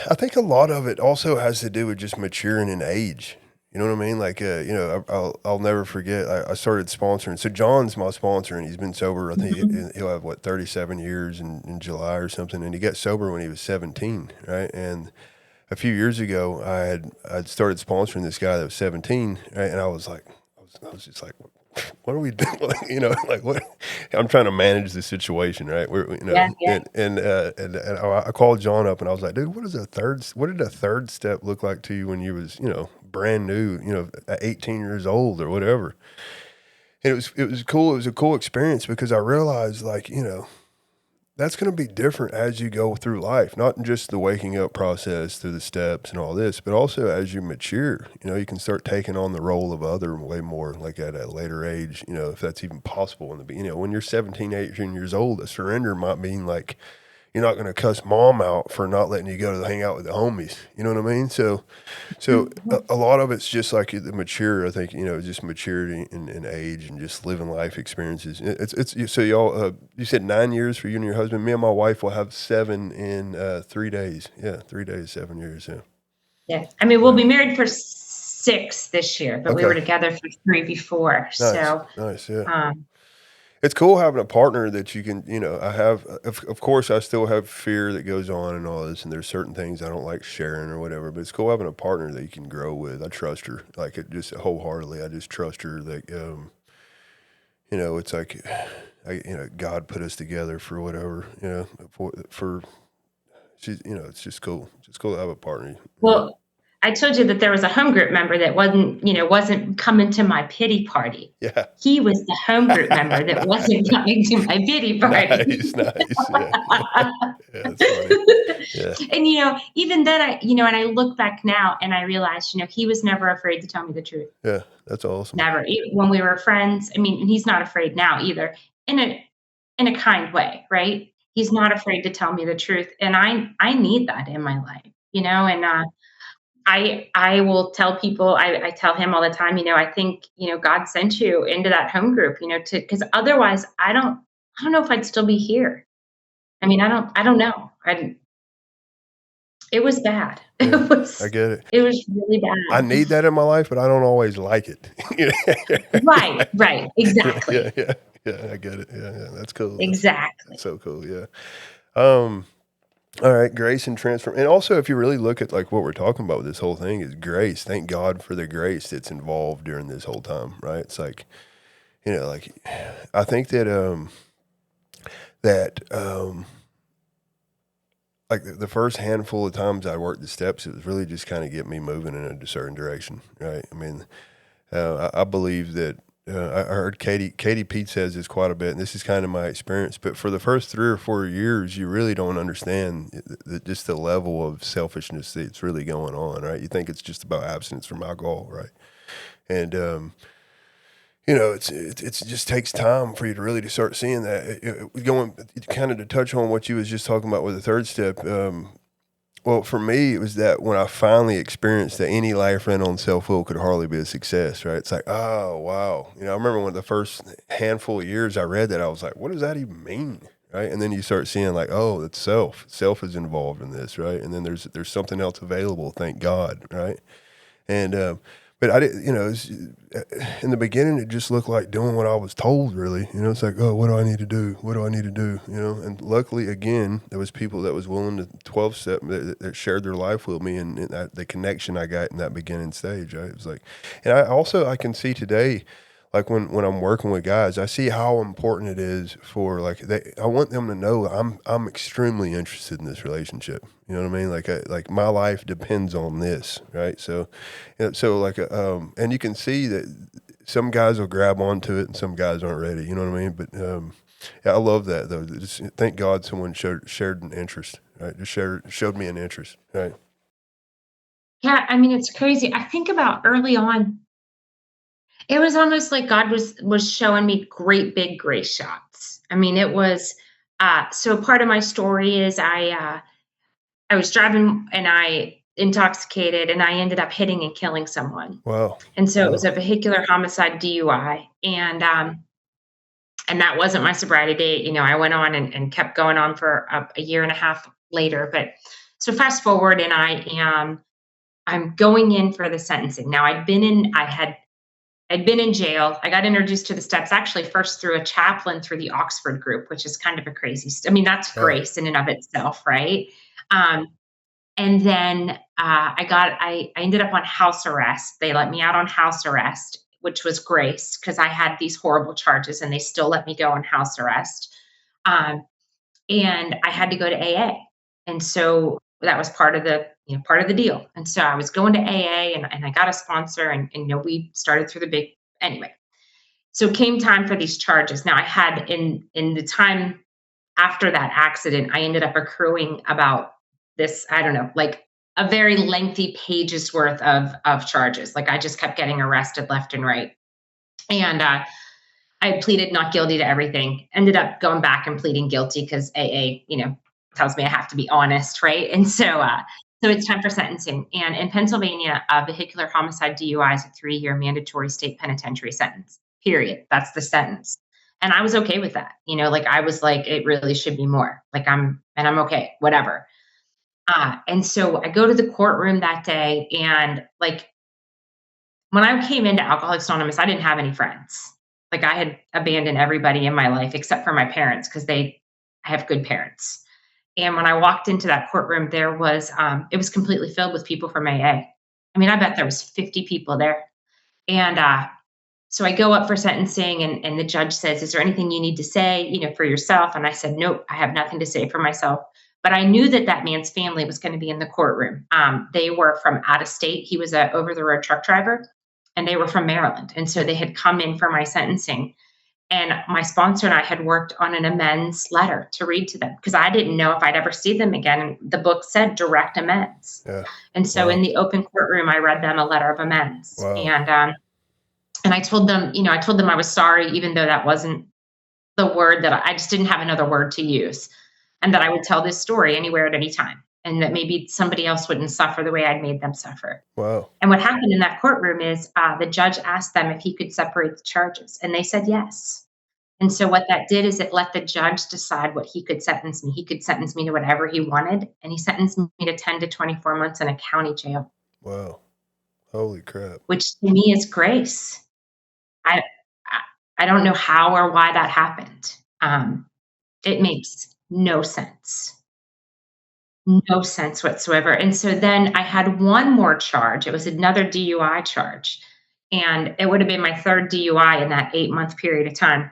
Speaker 2: I think a lot of it also has to do with just maturing in age. You know what I mean? Like, I'll never forget. I started sponsoring. So John's my sponsor, and he's been sober. I think
Speaker 3: Hmm.
Speaker 2: he'll have 37 years in July or something. And he got sober when he was 17, right? And a few years ago, I'd started sponsoring this guy that was 17, right? And I was like, I was just like, what are we doing? Like what? I'm trying to manage the situation, right?
Speaker 3: Yeah. Yeah.
Speaker 2: And I called John up and I was like, dude, what did a third step look like to you when you was, brand new, at 18 years old or whatever? And it was cool. It was a cool experience because I realized like, that's going to be different as you go through life, not just the waking up process through the steps and all this, but also as you mature. You can start taking on the role of other way more, like at a later age. If that's even possible in the beginning. When you're 17, 18 years old, a surrender might mean like you're not going to cuss mom out for not letting you go to hang out with the homies. You know what I mean? So a lot of it's just like the mature. I think just maturity and age and just living life experiences. It's so y'all. You said 9 years for you and your husband. Me and my wife will have 7 in 3 days. Yeah, 3 days, 7 years. Yeah.
Speaker 3: Yeah. I mean, we'll
Speaker 2: Yeah.
Speaker 3: be married for 6 this year, but we
Speaker 2: Okay.
Speaker 3: were together for 3 before.
Speaker 2: Nice.
Speaker 3: So,
Speaker 2: Nice. Yeah.
Speaker 3: um,
Speaker 2: it's cool having a partner that you can, I have, of course, I still have fear that goes on and all this, and there's certain things I don't like sharing or whatever, but it's cool having a partner that you can grow with. I trust her, like, it just wholeheartedly. I just trust her that, it's like, God put us together for whatever, for she's, it's just cool. It's just cool to have a partner.
Speaker 3: Well, I told you that there was a home group member that wasn't coming to my pity party.
Speaker 2: Yeah.
Speaker 3: He was the home group member that wasn't coming to my pity party.
Speaker 2: Nice. Yeah. Yeah, that's funny. Yeah.
Speaker 3: And even then, and I look back now and I realize, he was never afraid to tell me the truth.
Speaker 2: Yeah, that's awesome.
Speaker 3: Never. When we were friends, I mean, and he's not afraid now either, in a kind way, right? He's not afraid to tell me the truth, and I need that in my life, and I will tell people, I tell him all the time, I think, God sent you into that home group, because otherwise I don't know if I'd still be here. I mean, I don't know. It was bad.
Speaker 2: Yeah,
Speaker 3: I
Speaker 2: get it.
Speaker 3: It was really bad.
Speaker 2: I need that in my life, but I don't always like it.
Speaker 3: Right. Exactly.
Speaker 2: Yeah, I get it. Yeah, that's cool.
Speaker 3: Exactly.
Speaker 2: That's so cool, yeah. All right, grace and transform. And also, if you really look at like what we're talking about with this whole thing is grace. Thank God for the grace that's involved during this whole time, right? It's like, like I think that like the first handful of times I worked the steps, it was really just kind of get me moving in a certain direction, right? I mean, I believe that I heard Katie Pete says this quite a bit, and this is kind of my experience. But for the first 3 or 4 years, you really don't understand just the level of selfishness that's really going on, right? You think it's just about abstinence from alcohol, right? And it just takes time for you to really start seeing that. Going kind of to touch on what you was just talking about with the third step. Well, for me, it was that when I finally experienced that any life ran on self-will could hardly be a success, right? It's like, oh, wow. I remember when the first handful of years I read that, I was like, what does that even mean, right? And then you start seeing like, oh, it's self. Self is involved in this, right? And then there's something else available, thank God, right? And but I didn't, in the beginning, it just looked like doing what I was told, really. It's like, oh, what do I need to do? What do I need to do? And luckily, again, there was people that was willing to 12-step that shared their life with me, and the connection I got in that beginning stage, right? It was like, and I can see today, like when I'm working with guys, I see how important it is for I want them to know I'm extremely interested in this relationship. You know what I mean? Like my life depends on this, right? So and you can see that some guys will grab onto it and some guys aren't ready. You know what I mean? But yeah, I love that though. Just thank God someone shared an interest, right? Just showed me an interest, right?
Speaker 3: Yeah, I mean, it's crazy. I think about early on, it was almost like God was showing me great big grace shots. I mean, it was so part of my story is I was driving and I intoxicated and I ended up hitting and killing someone.
Speaker 2: Wow.
Speaker 3: And so it was a vehicular homicide DUI. And that wasn't my sobriety date. I went on and kept going on for a year and a half later. But so fast forward and I'm going in for the sentencing. Now I'd been in jail. I got introduced to the steps actually first through a chaplain through the Oxford group, which is kind of a crazy. I mean, that's grace in and of itself, right? And then I ended up on house arrest. They let me out on house arrest, which was grace because I had these horrible charges, and they still let me go on house arrest. And I had to go to AA, and so that was part of the deal. And so I was going to AA, and I got a sponsor, and we started through the big anyway. So came time for these charges. Now I had in the time after that accident, I ended up accruing about this, I don't know, like a very lengthy pages worth of charges. Like I just kept getting arrested left and right. And I pleaded not guilty to everything, ended up going back and pleading guilty because AA, tells me I have to be honest, right? And so it's time for sentencing. And in Pennsylvania, vehicular homicide DUI is a 3-year mandatory state penitentiary sentence, period. That's the sentence. And I was okay with that. I was like, it really should be more. I'm okay, whatever. And so I go to the courtroom that day, and when I came into Alcoholics Anonymous, I didn't have any friends. Like I had abandoned everybody in my life except for my parents because I have good parents. And when I walked into that courtroom, it was completely filled with people from AA. I mean, I bet there was 50 people there. And so I go up for sentencing, and the judge says, "Is there anything you need to say, for yourself?" And I said, "Nope, I have nothing to say for myself." But I knew that that man's family was going to be in the courtroom. They were from out of state. He was a over the road truck driver, and they were from Maryland. And so they had come in for my sentencing. And my sponsor and I had worked on an amends letter to read to them because I didn't know if I'd ever see them again. And the book said direct amends.
Speaker 2: Yeah.
Speaker 3: And so
Speaker 2: Wow.
Speaker 3: in the open courtroom, I read them a letter of amends.
Speaker 2: Wow.
Speaker 3: And I told them, I was sorry, even though that wasn't the word that I just didn't have another word to use. And that I would tell this story anywhere at any time. And that maybe somebody else wouldn't suffer the way I'd made them suffer.
Speaker 2: Wow.
Speaker 3: And what happened in that courtroom is the judge asked them if he could separate the charges. And they said yes. And so what that did is it let the judge decide what he could sentence me. He could sentence me to whatever he wanted. And he sentenced me to 10 to 24 months in a county jail.
Speaker 2: Wow. Holy crap.
Speaker 3: Which to me is grace. I don't know how or why that happened. It makes no sense. No sense whatsoever. And so then I had one more charge. It was another DUI charge. And it would have been my third DUI in that 8-month period of time.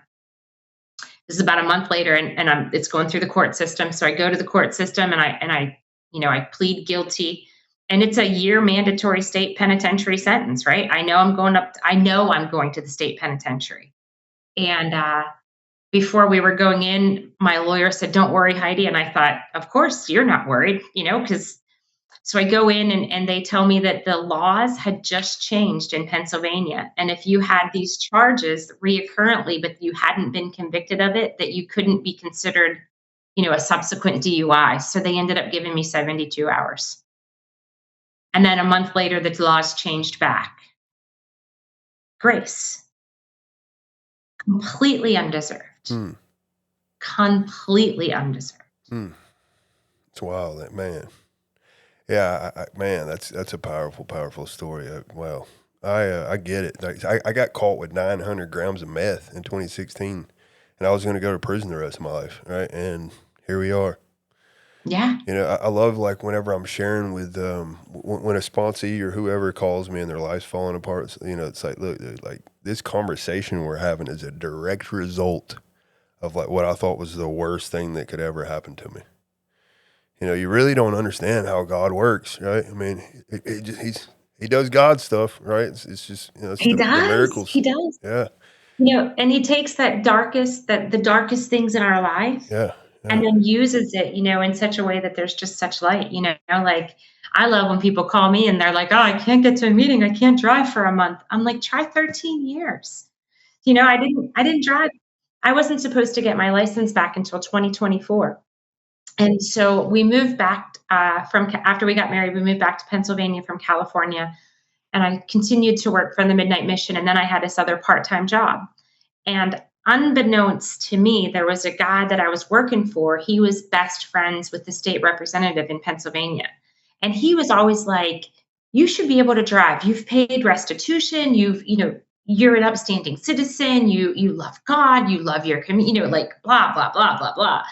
Speaker 3: This is about a month later, and it's going through the court system. So I go to the court system, and I plead guilty, and it's a year mandatory state penitentiary sentence, right? I know I'm going to the state penitentiary. And before we were going in, my lawyer said, "Don't worry, Heidi." And I thought, of course you're not worried, because so I go in, and they tell me that the laws had just changed in Pennsylvania. And if you had these charges reoccurrently, but you hadn't been convicted of it, that you couldn't be considered, a subsequent DUI. So they ended up giving me 72 hours. And then a month later, the laws changed back. Grace. Completely undeserved. Completely undeserved.
Speaker 2: It's wild, man. Yeah, man, that's a powerful, powerful story. I get it. Like, I got caught with 900 grams of meth in 2016, and I was going to go to prison the rest of my life, right? And here we are.
Speaker 3: Yeah.
Speaker 2: I love, like, whenever I'm sharing with when a sponsee or whoever calls me and their life's falling apart. It's like, look, dude, like, this conversation we're having is a direct result of, like, what I thought was the worst thing that could ever happen to me. You really don't understand how God works, right? I mean, he does God stuff, right? It's just, it's
Speaker 3: He
Speaker 2: the
Speaker 3: does.
Speaker 2: miracles.
Speaker 3: He does.
Speaker 2: Yeah.
Speaker 3: And he takes the darkest things in our life.
Speaker 2: Yeah.
Speaker 3: And then uses it, in such a way that there's just such light, like I love when people call me and they're like, "Oh, I can't get to a meeting. I can't drive for a month." I'm like, try 13 years. I didn't drive. I wasn't supposed to get my license back until 2024. And so we moved back after we got married, we moved back to Pennsylvania from California, and I continued to work for the Midnight Mission. And then I had this other part-time job. And unbeknownst to me, there was a guy that I was working for. He was best friends with the state representative in Pennsylvania. And he was always like, "You should be able to drive. You've paid restitution. You're an upstanding citizen. You love God. You love your community, like blah, blah, blah, blah, blah."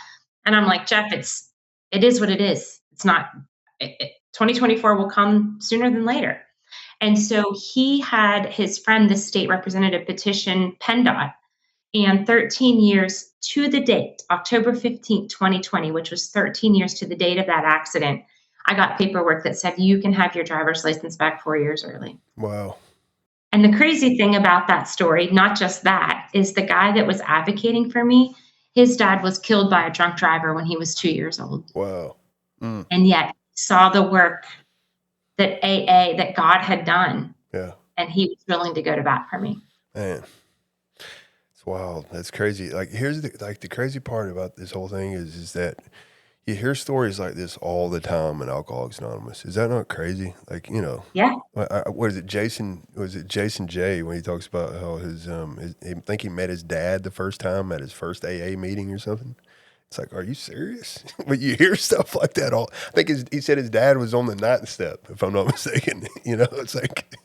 Speaker 3: And I'm like, "Jeff, it is what it is. It's not, 2024 will come sooner than later." And so he had his friend, the state representative, petition PennDOT. And 13 years to the date, October 15th, 2020, which was 13 years to the date of that accident, I got paperwork that said you can have your driver's license back 4 years early.
Speaker 2: Wow.
Speaker 3: And the crazy thing about that story, not just that, is the guy that was advocating for me, his dad was killed by a drunk driver when he was 2 years old.
Speaker 2: Wow.
Speaker 3: And yet saw the work that God had done.
Speaker 2: Yeah.
Speaker 3: And he was willing to go to bat for me.
Speaker 2: Man. It's wild. That's crazy. Like, here's the crazy part about this whole thing is that you hear stories like this all the time in Alcoholics Anonymous. Is that not crazy? Like,
Speaker 3: Yeah.
Speaker 2: What is it, Jason? Was it Jason J when he talks about how I think he met his dad the first time at his first AA meeting or something, It's like, are you serious? But you hear stuff like that all. I think he said his dad was on the ninth step, if I'm not mistaken. It's like,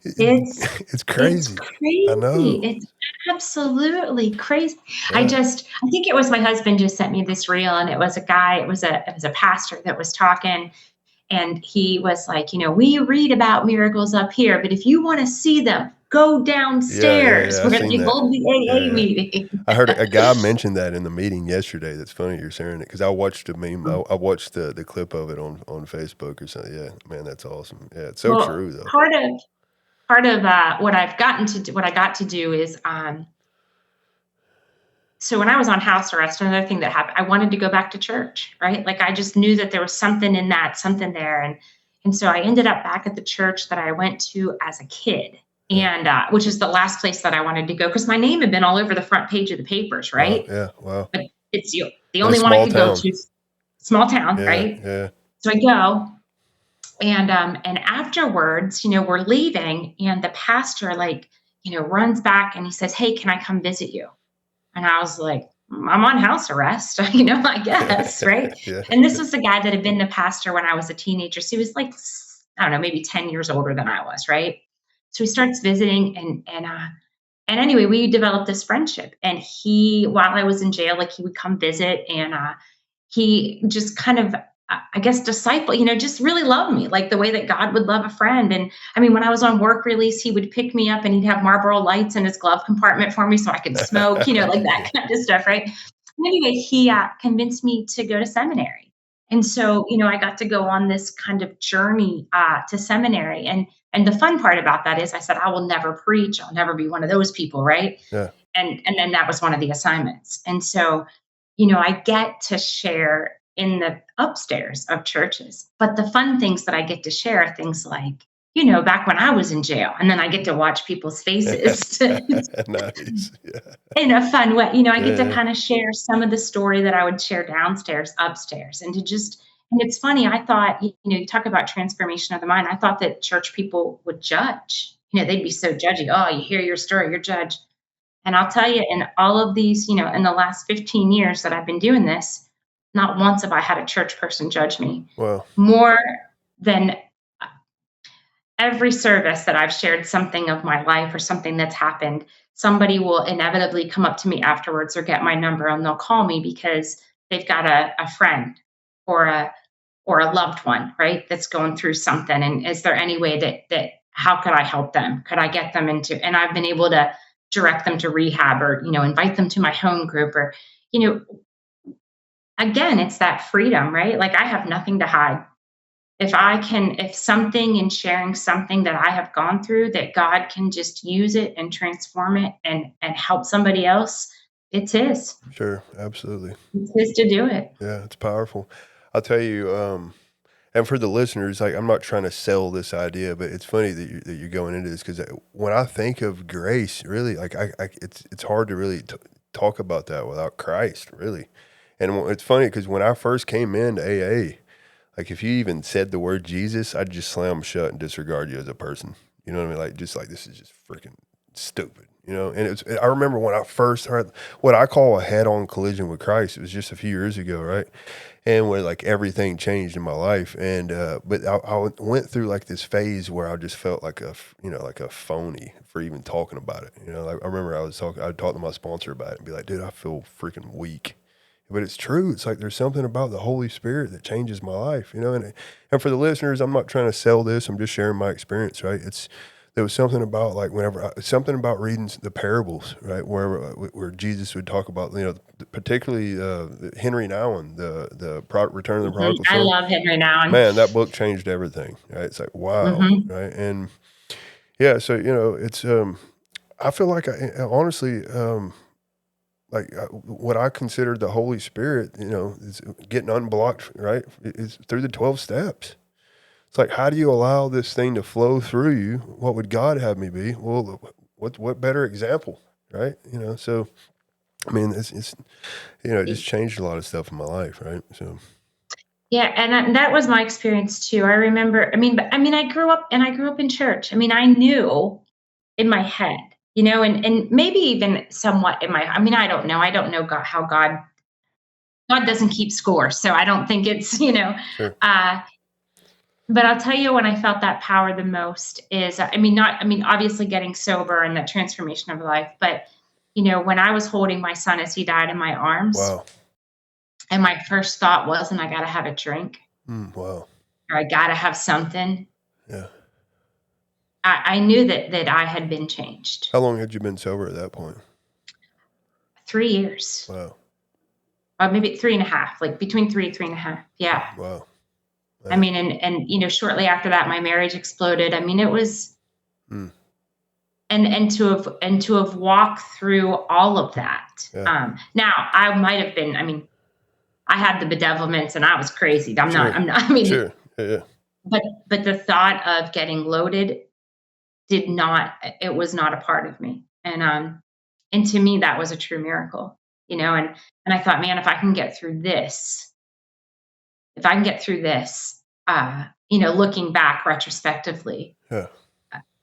Speaker 3: It's
Speaker 2: it's
Speaker 3: it's
Speaker 2: crazy. I
Speaker 3: crazy.
Speaker 2: know.
Speaker 3: It's absolutely crazy. I
Speaker 2: Yeah.
Speaker 3: think it was my husband just sent me this reel, and it was a guy, it was a pastor that was talking, and he was like, we read about miracles up here, but if you want to see them, go
Speaker 2: Yeah. Yeah.
Speaker 3: downstairs
Speaker 2: Yeah. I
Speaker 3: where
Speaker 2: seen
Speaker 3: they
Speaker 2: that.
Speaker 3: hold the
Speaker 2: Yeah.
Speaker 3: AA
Speaker 2: Yeah.
Speaker 3: meeting.
Speaker 2: I heard a guy mention that in the meeting yesterday. That's funny you're sharing it because I watched a meme. I watched the clip of it on Facebook or something. Yeah, man, that's awesome. Yeah, it's so
Speaker 3: Well,
Speaker 2: true though.
Speaker 3: part of what I got to do is so when I was on house arrest, another thing that happened, I wanted to go back to church, right? Like I just knew that there was something in that, something there, and so I ended up back at the church that I went to as a kid,
Speaker 2: Yeah.
Speaker 3: and which is the last place that I wanted to go because my name had been all over the front page of the papers,
Speaker 2: Wow.
Speaker 3: right?
Speaker 2: Yeah. Wow.
Speaker 3: But it's the
Speaker 2: In a
Speaker 3: only one I
Speaker 2: small
Speaker 3: could go
Speaker 2: town.
Speaker 3: to, small town,
Speaker 2: Yeah.
Speaker 3: right?
Speaker 2: Yeah.
Speaker 3: So I go, and afterwards, we're leaving, and the pastor runs back and he says, "Hey, can I come visit you?" And I was like, "I'm on house arrest, I guess, right?"
Speaker 2: Yeah.
Speaker 3: And this was the guy that had been the pastor when I was a teenager. So he was like, I don't know, maybe 10 years older than I was, right? So he starts visiting, and anyway, we developed this friendship. And while I was in jail, like he would come visit, and he just kind of, I guess, disciple, just really loved me, like the way that God would love a friend. And I mean, when I was on work release, he would pick me up and he'd have Marlboro lights in his glove compartment for me so I could smoke, like that kind of stuff, right? And anyway, he convinced me to go to seminary. And so, I got to go on this kind of journey to seminary. And the fun part about that is I said, I will never preach. I'll never be one of those people, right?
Speaker 2: Yeah.
Speaker 3: And then that was one of the assignments. And so, I get to share in the upstairs of churches, but the fun things that I get to share are things like, back when I was in jail, and then I get to watch people's faces
Speaker 2: Nice. Yeah.
Speaker 3: in a fun way. I get to
Speaker 2: Yeah.
Speaker 3: kind of share some of the story that I would share downstairs, upstairs, and it's funny. I thought, you talk about transformation of the mind. I thought that church people would judge. They'd be so judgy. Oh, you hear your story, you're judged. And I'll tell you, in all of these, in the last 15 years that I've been doing this, not once have I had a church person judge me.
Speaker 2: Well.
Speaker 3: More than every service that I've shared something of my life or something that's happened, somebody will inevitably come up to me afterwards or get my number and they'll call me because they've got a friend or a loved one, right, that's going through something. And is there any way that how could I help them? Could I get them into? And I've been able to direct them to rehab or invite them to my home group or again, it's that freedom, right? Like I have nothing to hide. If something in sharing something that I have gone through, that God can just use it and transform it and help somebody else, it's his.
Speaker 2: Sure. Absolutely.
Speaker 3: It's his to do it.
Speaker 2: Yeah. It's powerful. I'll tell you. And for the listeners, like I'm not trying to sell this idea, but it's funny that you're going into this because when I think of grace, really, like it's hard to really talk about that without Christ, really. And it's funny because when I first came into AA, like if you even said the word Jesus, I'd just slam shut and disregard you as a person. You know what I mean? Like this is just freaking stupid. And I remember when I first heard what I call a head-on collision with Christ. It was just a few years ago, right? And where like everything changed in my life. And but I went through like this phase where I just felt like like a phony for even talking about it. Like I remember I'd talk to my sponsor about it and be like, dude, I feel freaking weak. But it's true. It's like there's something about the Holy Spirit that changes my life, and for the listeners, I'm not trying to sell this. I'm just sharing my experience, right? There was something about like something about reading the parables, right, where Jesus would talk about, particularly Henry Nouwen, the Return of the Prodigal
Speaker 3: I
Speaker 2: Son.
Speaker 3: love Henry Nouwen.
Speaker 2: Man, that book changed everything, right? It's like wow, right? And yeah, so it's I feel like honestly. Like what I consider the Holy Spirit, is getting unblocked, right? It's through the 12 steps. It's like, how do you allow this thing to flow through you? What would God have me be? Well, what better example, right? So, I mean, it's it just changed a lot of stuff in my life, right? So.
Speaker 3: Yeah, and that was my experience too. I remember. I grew up in church. I knew in my head, and maybe even somewhat in my. I don't know. I don't know God, how God God doesn't keep score, so I don't think it's,
Speaker 2: Sure.
Speaker 3: but I'll tell you when I felt that power the most is, obviously getting sober and the transformation of life, but when I was holding my son as he died in my arms,
Speaker 2: Wow.
Speaker 3: and my first thought wasn't, I got to have a drink
Speaker 2: Wow.
Speaker 3: or I got to have something.
Speaker 2: Yeah.
Speaker 3: I knew that I had been changed.
Speaker 2: How long had you been sober at that point?
Speaker 3: 3 years.
Speaker 2: Wow.
Speaker 3: Or maybe 3.5, like between 3.5. Yeah.
Speaker 2: Wow.
Speaker 3: I mean, and shortly after that, my marriage exploded. I mean, it was,
Speaker 2: Mm.
Speaker 3: and to have walked through all of that.
Speaker 2: Yeah.
Speaker 3: Now I might have been. I mean, I had the bedevilments, and I was crazy. I'm not.
Speaker 2: Sure.
Speaker 3: I'm not. I mean,
Speaker 2: Sure. Yeah.
Speaker 3: but the thought of getting loaded did not. It was not a part of me, and to me, that was a true miracle. And I thought, man, if I can get through this, looking back retrospectively,
Speaker 2: Yeah.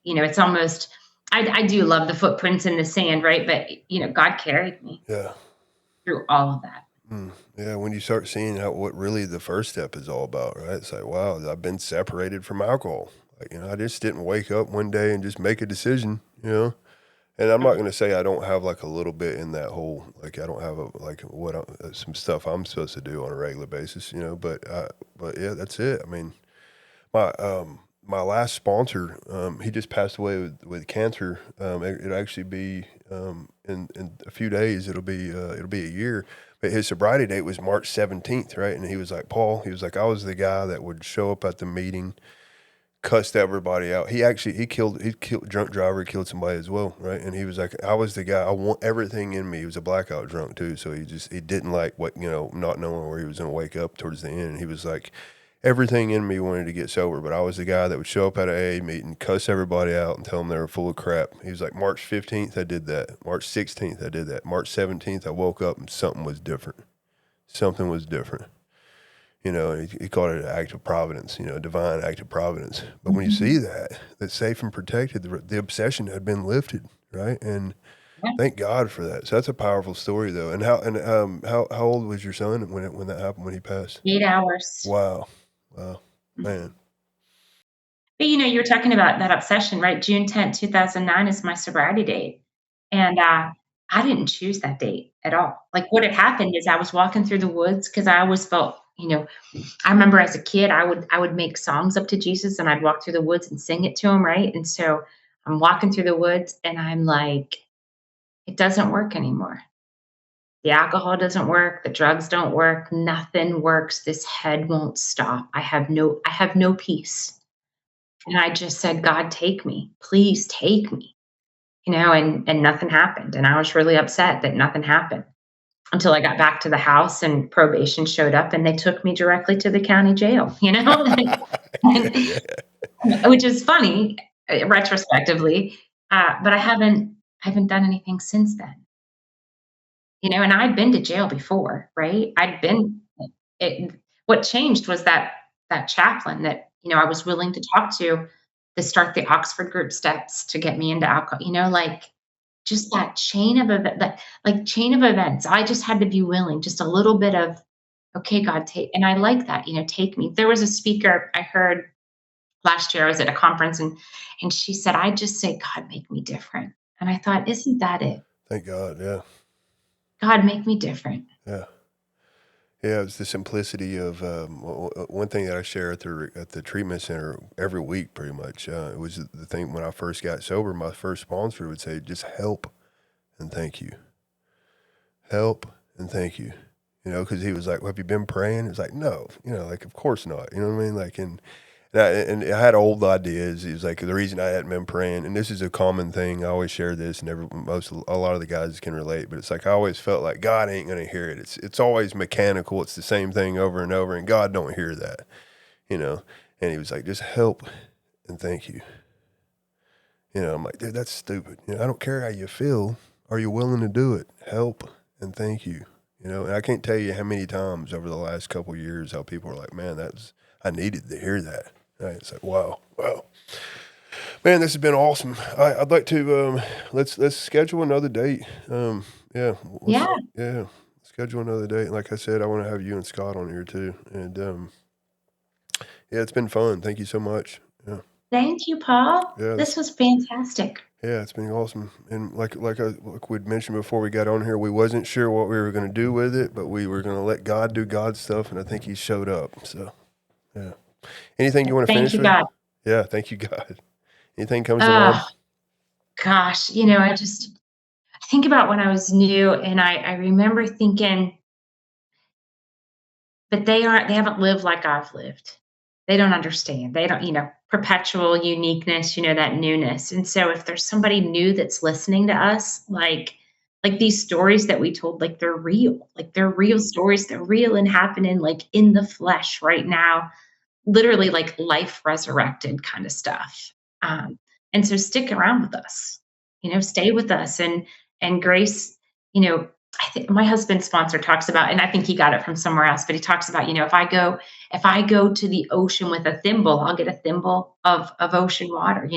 Speaker 3: it's almost, I do love the footprints in the sand, right? But, God carried me
Speaker 2: Yeah.
Speaker 3: through all of that.
Speaker 2: Yeah, when you start seeing what really the first step is all about, right? It's like, wow, I've been separated from alcohol. Like, I just didn't wake up one day and just make a decision, And I'm not going to say I don't have like a little bit in that whole, like I don't have some stuff I'm supposed to do on a regular basis, But yeah, that's it. I mean, my last sponsor, he just passed away with cancer. It'll actually be in a few days. It'll be a year. But his sobriety date was March 17th, right? And he was like, Paul, he was like, I was the guy that would show up at the meeting, cussed everybody out. He killed drunk driver, he killed somebody as well, right? And he was like, I was the guy, I want everything in me. He was a blackout drunk too, so he didn't like what, not knowing where he was going to wake up towards the end. And he was like, everything in me wanted to get sober, but I was the guy that would show up at an AA meeting, cuss everybody out, and tell them they were full of crap. He was like, March 15th, I did that. March 16th, I did that. March 17th, I woke up and something was different. Something was different. He called it an act of providence, a divine act of providence. But when you see that safe and protected, the obsession had been lifted, right? And thank God for that. So that's a powerful story, though. And how old was your son when that happened, when he passed?
Speaker 3: 8 hours.
Speaker 2: Wow, man.
Speaker 3: But you were talking about that obsession, right? June 10th, 2009 is my sobriety date. And I didn't choose that date at all. Like what had happened is I was walking through the woods because I always felt, I remember as a kid, I would make songs up to Jesus and I'd walk through the woods and sing it to him, right? And so I'm walking through the woods and I'm like, it doesn't work anymore. The alcohol doesn't work, the drugs don't work, nothing works. This head won't stop. I have no peace. And I just said, God, take me. Please take me. And nothing happened. And I was really upset that nothing happened until I got back to the house and probation showed up and they took me directly to the county jail,
Speaker 2: Yeah.
Speaker 3: which is funny retrospectively. But I haven't done anything since then. And I'd been to jail before, right? What changed was that chaplain that, I was willing to talk to start the Oxford group steps to get me into alcohol, like just that chain of events. I just had to be willing, just a little bit of, okay, God, and I like that, take me. There was a speaker I heard last year. I was at a conference and she said, I just say, God, make me different. And I thought, isn't that it?
Speaker 2: Thank God, yeah.
Speaker 3: God, make me different.
Speaker 2: Yeah. Yeah, it's the simplicity of one thing that I share at the treatment center every week, pretty much. It was the thing when I first got sober. My first sponsor would say, "Just help and thank you, help and thank you." Because he was like, well, "Have you been praying?" It's like, "No," like of course not. You know what I mean? Like, and I had old ideas. He was like, the reason I hadn't been praying, and this is a common thing. I always share this, and a lot of the guys can relate. But it's like I always felt like God ain't gonna hear it. It's always mechanical. It's the same thing over and over, and God don't hear that, And he was like, just help and thank you. I'm like, dude, that's stupid. I don't care how you feel. Are you willing to do it? Help and thank you. And I can't tell you how many times over the last couple of years how people are like, man, I needed to hear that. Right? It's like, wow, man, this has been awesome. I'd like to let's schedule another date. Yeah. Schedule another date. Like I said, I want to have you and Scott on here too. And yeah, it's been fun. Thank you so much. Yeah.
Speaker 3: Thank you, Paul.
Speaker 2: Yeah.
Speaker 3: This was fantastic.
Speaker 2: Yeah, it's been awesome. And like we'd mentioned before we got on here, we wasn't sure what we were going to do with it, but we were going to let God do God's stuff, and I think He showed up. So, yeah. Anything you want to finish with?
Speaker 3: Thank you, God.
Speaker 2: Yeah, thank you, God. Anything comes to mind?
Speaker 3: Gosh, I think about when I was new, and I remember thinking, but they haven't lived like I've lived. They don't understand. They don't, perpetual uniqueness, that newness. And so if there's somebody new that's listening to us, like these stories that we told, like they're real. Like they're real stories. They're real and happening like in the flesh right now. Literally like life resurrected kind of stuff. And so stick around with us, stay with us, and Grace, I think my husband's sponsor talks about, and I think he got it from somewhere else, but he talks about, if I go to the ocean with a thimble, I'll get a thimble of ocean water,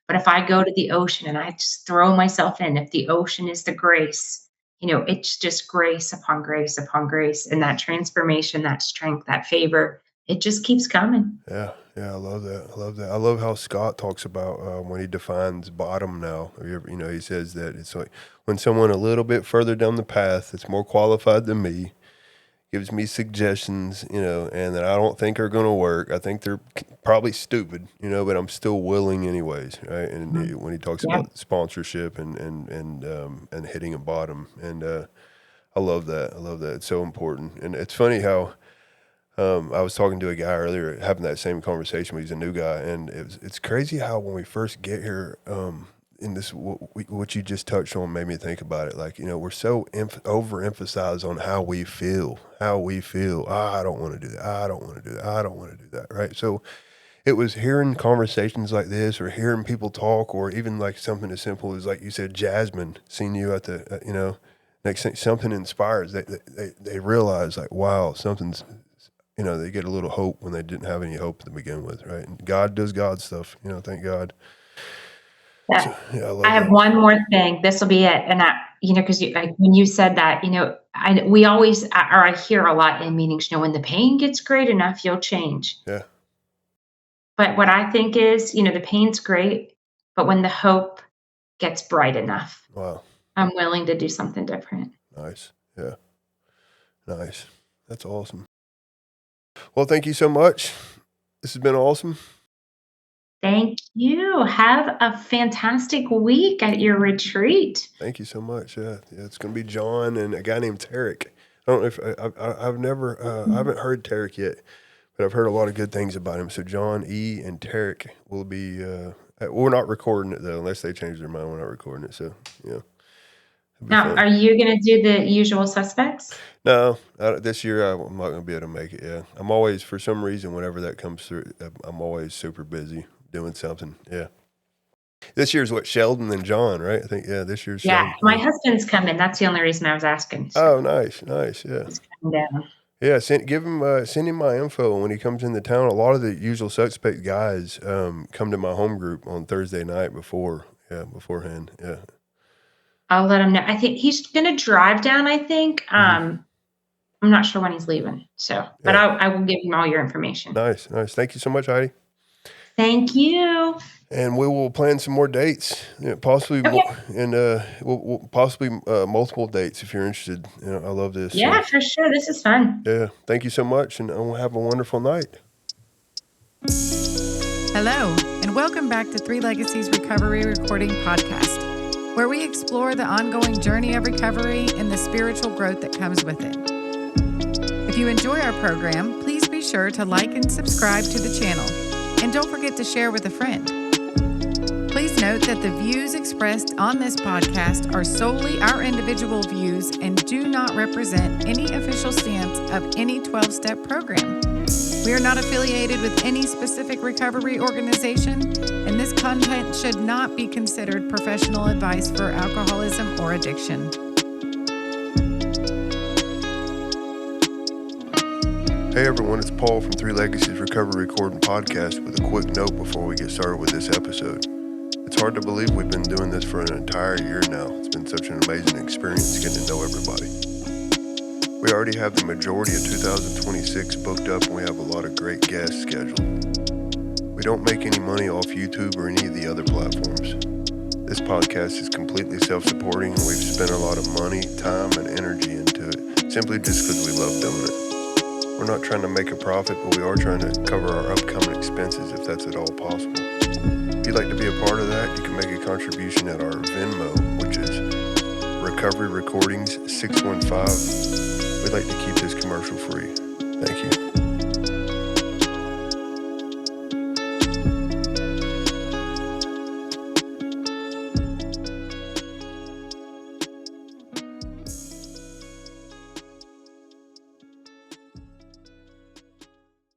Speaker 3: but if I go to the ocean and I just throw myself in, if the ocean is the grace, it's just grace upon grace upon grace, and that transformation, that strength, that favor, it just keeps coming.
Speaker 2: Yeah, I love that. I love how Scott talks about when he defines bottom now. He says that it's like when someone a little bit further down the path that's more qualified than me gives me suggestions, and that I don't think are going to work. I think they're probably stupid, but I'm still willing anyways, right? And when he talks about sponsorship and hitting a bottom, and I love that. It's so important. And it's funny how I was talking to a guy earlier, having that same conversation. He's a new guy, and it's crazy how when we first get here, in this what you just touched on made me think about it. Like, we're so overemphasized on how we feel. I don't want to do that. I don't want to do that. I don't want to do that. Right. So it was hearing conversations like this, or hearing people talk, or even like something as simple as, like you said, Jasmine, seeing you at the, next thing, something inspires. They realize, like, wow, something's, they get a little hope when they didn't have any hope to begin with, right? And God does God stuff, thank God.
Speaker 3: Yeah. So, I have one more thing. This will be it. And because when you said that, we always, or I hear a lot in meetings, when the pain gets great enough, you'll change.
Speaker 2: Yeah.
Speaker 3: But what I think is, the pain's great, but when the hope gets bright enough,
Speaker 2: wow,
Speaker 3: I'm willing to do something different.
Speaker 2: Nice. Yeah. Nice. That's awesome. Well, thank you so much. This has been awesome.
Speaker 3: Thank you. Have a fantastic week at your retreat.
Speaker 2: Thank you so much. Yeah, it's going to be John and a guy named Tarek. I don't know if I've never, I haven't heard Tarek yet, but I've heard a lot of good things about him. So John E. and Tarek will be, we're not recording it though, unless they change their mind. We're not recording it. So, yeah.
Speaker 3: Now, are you going to do the usual suspects?
Speaker 2: No, this year I'm not going to be able to make it. Yeah, I'm always, for some reason, whenever that comes through, I'm always super busy doing something. Yeah. This year's what, Sheldon and John, right? I think, this year's Sheldon.
Speaker 3: My husband's coming. That's the only reason I was asking.
Speaker 2: So. Oh, nice. Yeah.
Speaker 3: He's coming down.
Speaker 2: Yeah, send him my info when he comes into town. A lot of the usual suspect guys come to my home group on Thursday night beforehand. Yeah.
Speaker 3: I'll let him know. I think he's going to drive down, I think. I'm not sure when he's leaving. But I will give him all your information.
Speaker 2: Nice. Thank you so much, Heidi.
Speaker 3: Thank you.
Speaker 2: And we will plan some more dates, possibly, we'll possibly multiple dates if you're interested. I love this.
Speaker 3: Yeah, for sure. This is fun.
Speaker 2: Yeah. Thank you so much, and we'll have a wonderful night.
Speaker 1: Hello, and welcome back to Three Legacies Recovery Recording Podcast, where we explore the ongoing journey of recovery and the spiritual growth that comes with it. If you enjoy our program, please be sure to like and subscribe to the channel. And don't forget to share with a friend. Please note that the views expressed on this podcast are solely our individual views and do not represent any official stance of any 12-step program. We are not affiliated with any specific recovery organization, and this content should not be considered professional advice for alcoholism or addiction.
Speaker 2: Hey everyone, it's Paul from Three Legacies Recovery Recording Podcast with a quick note before we get started with this episode. It's hard to believe we've been doing this for an entire year now. It's been such an amazing experience getting to know everybody. We already have the majority of 2026 booked up, and we have a lot of great guests scheduled. We don't make any money off YouTube or any of the other platforms. This podcast is completely self-supporting, and we've spent a lot of money, time, and energy into it, simply just because we love doing it. We're not trying to make a profit, but we are trying to cover our upcoming expenses if that's at all possible. If you'd like to be a part of that, you can make a contribution at our Venmo, which is Recovery Recordings 615. We'd like to keep this commercial free. Thank you.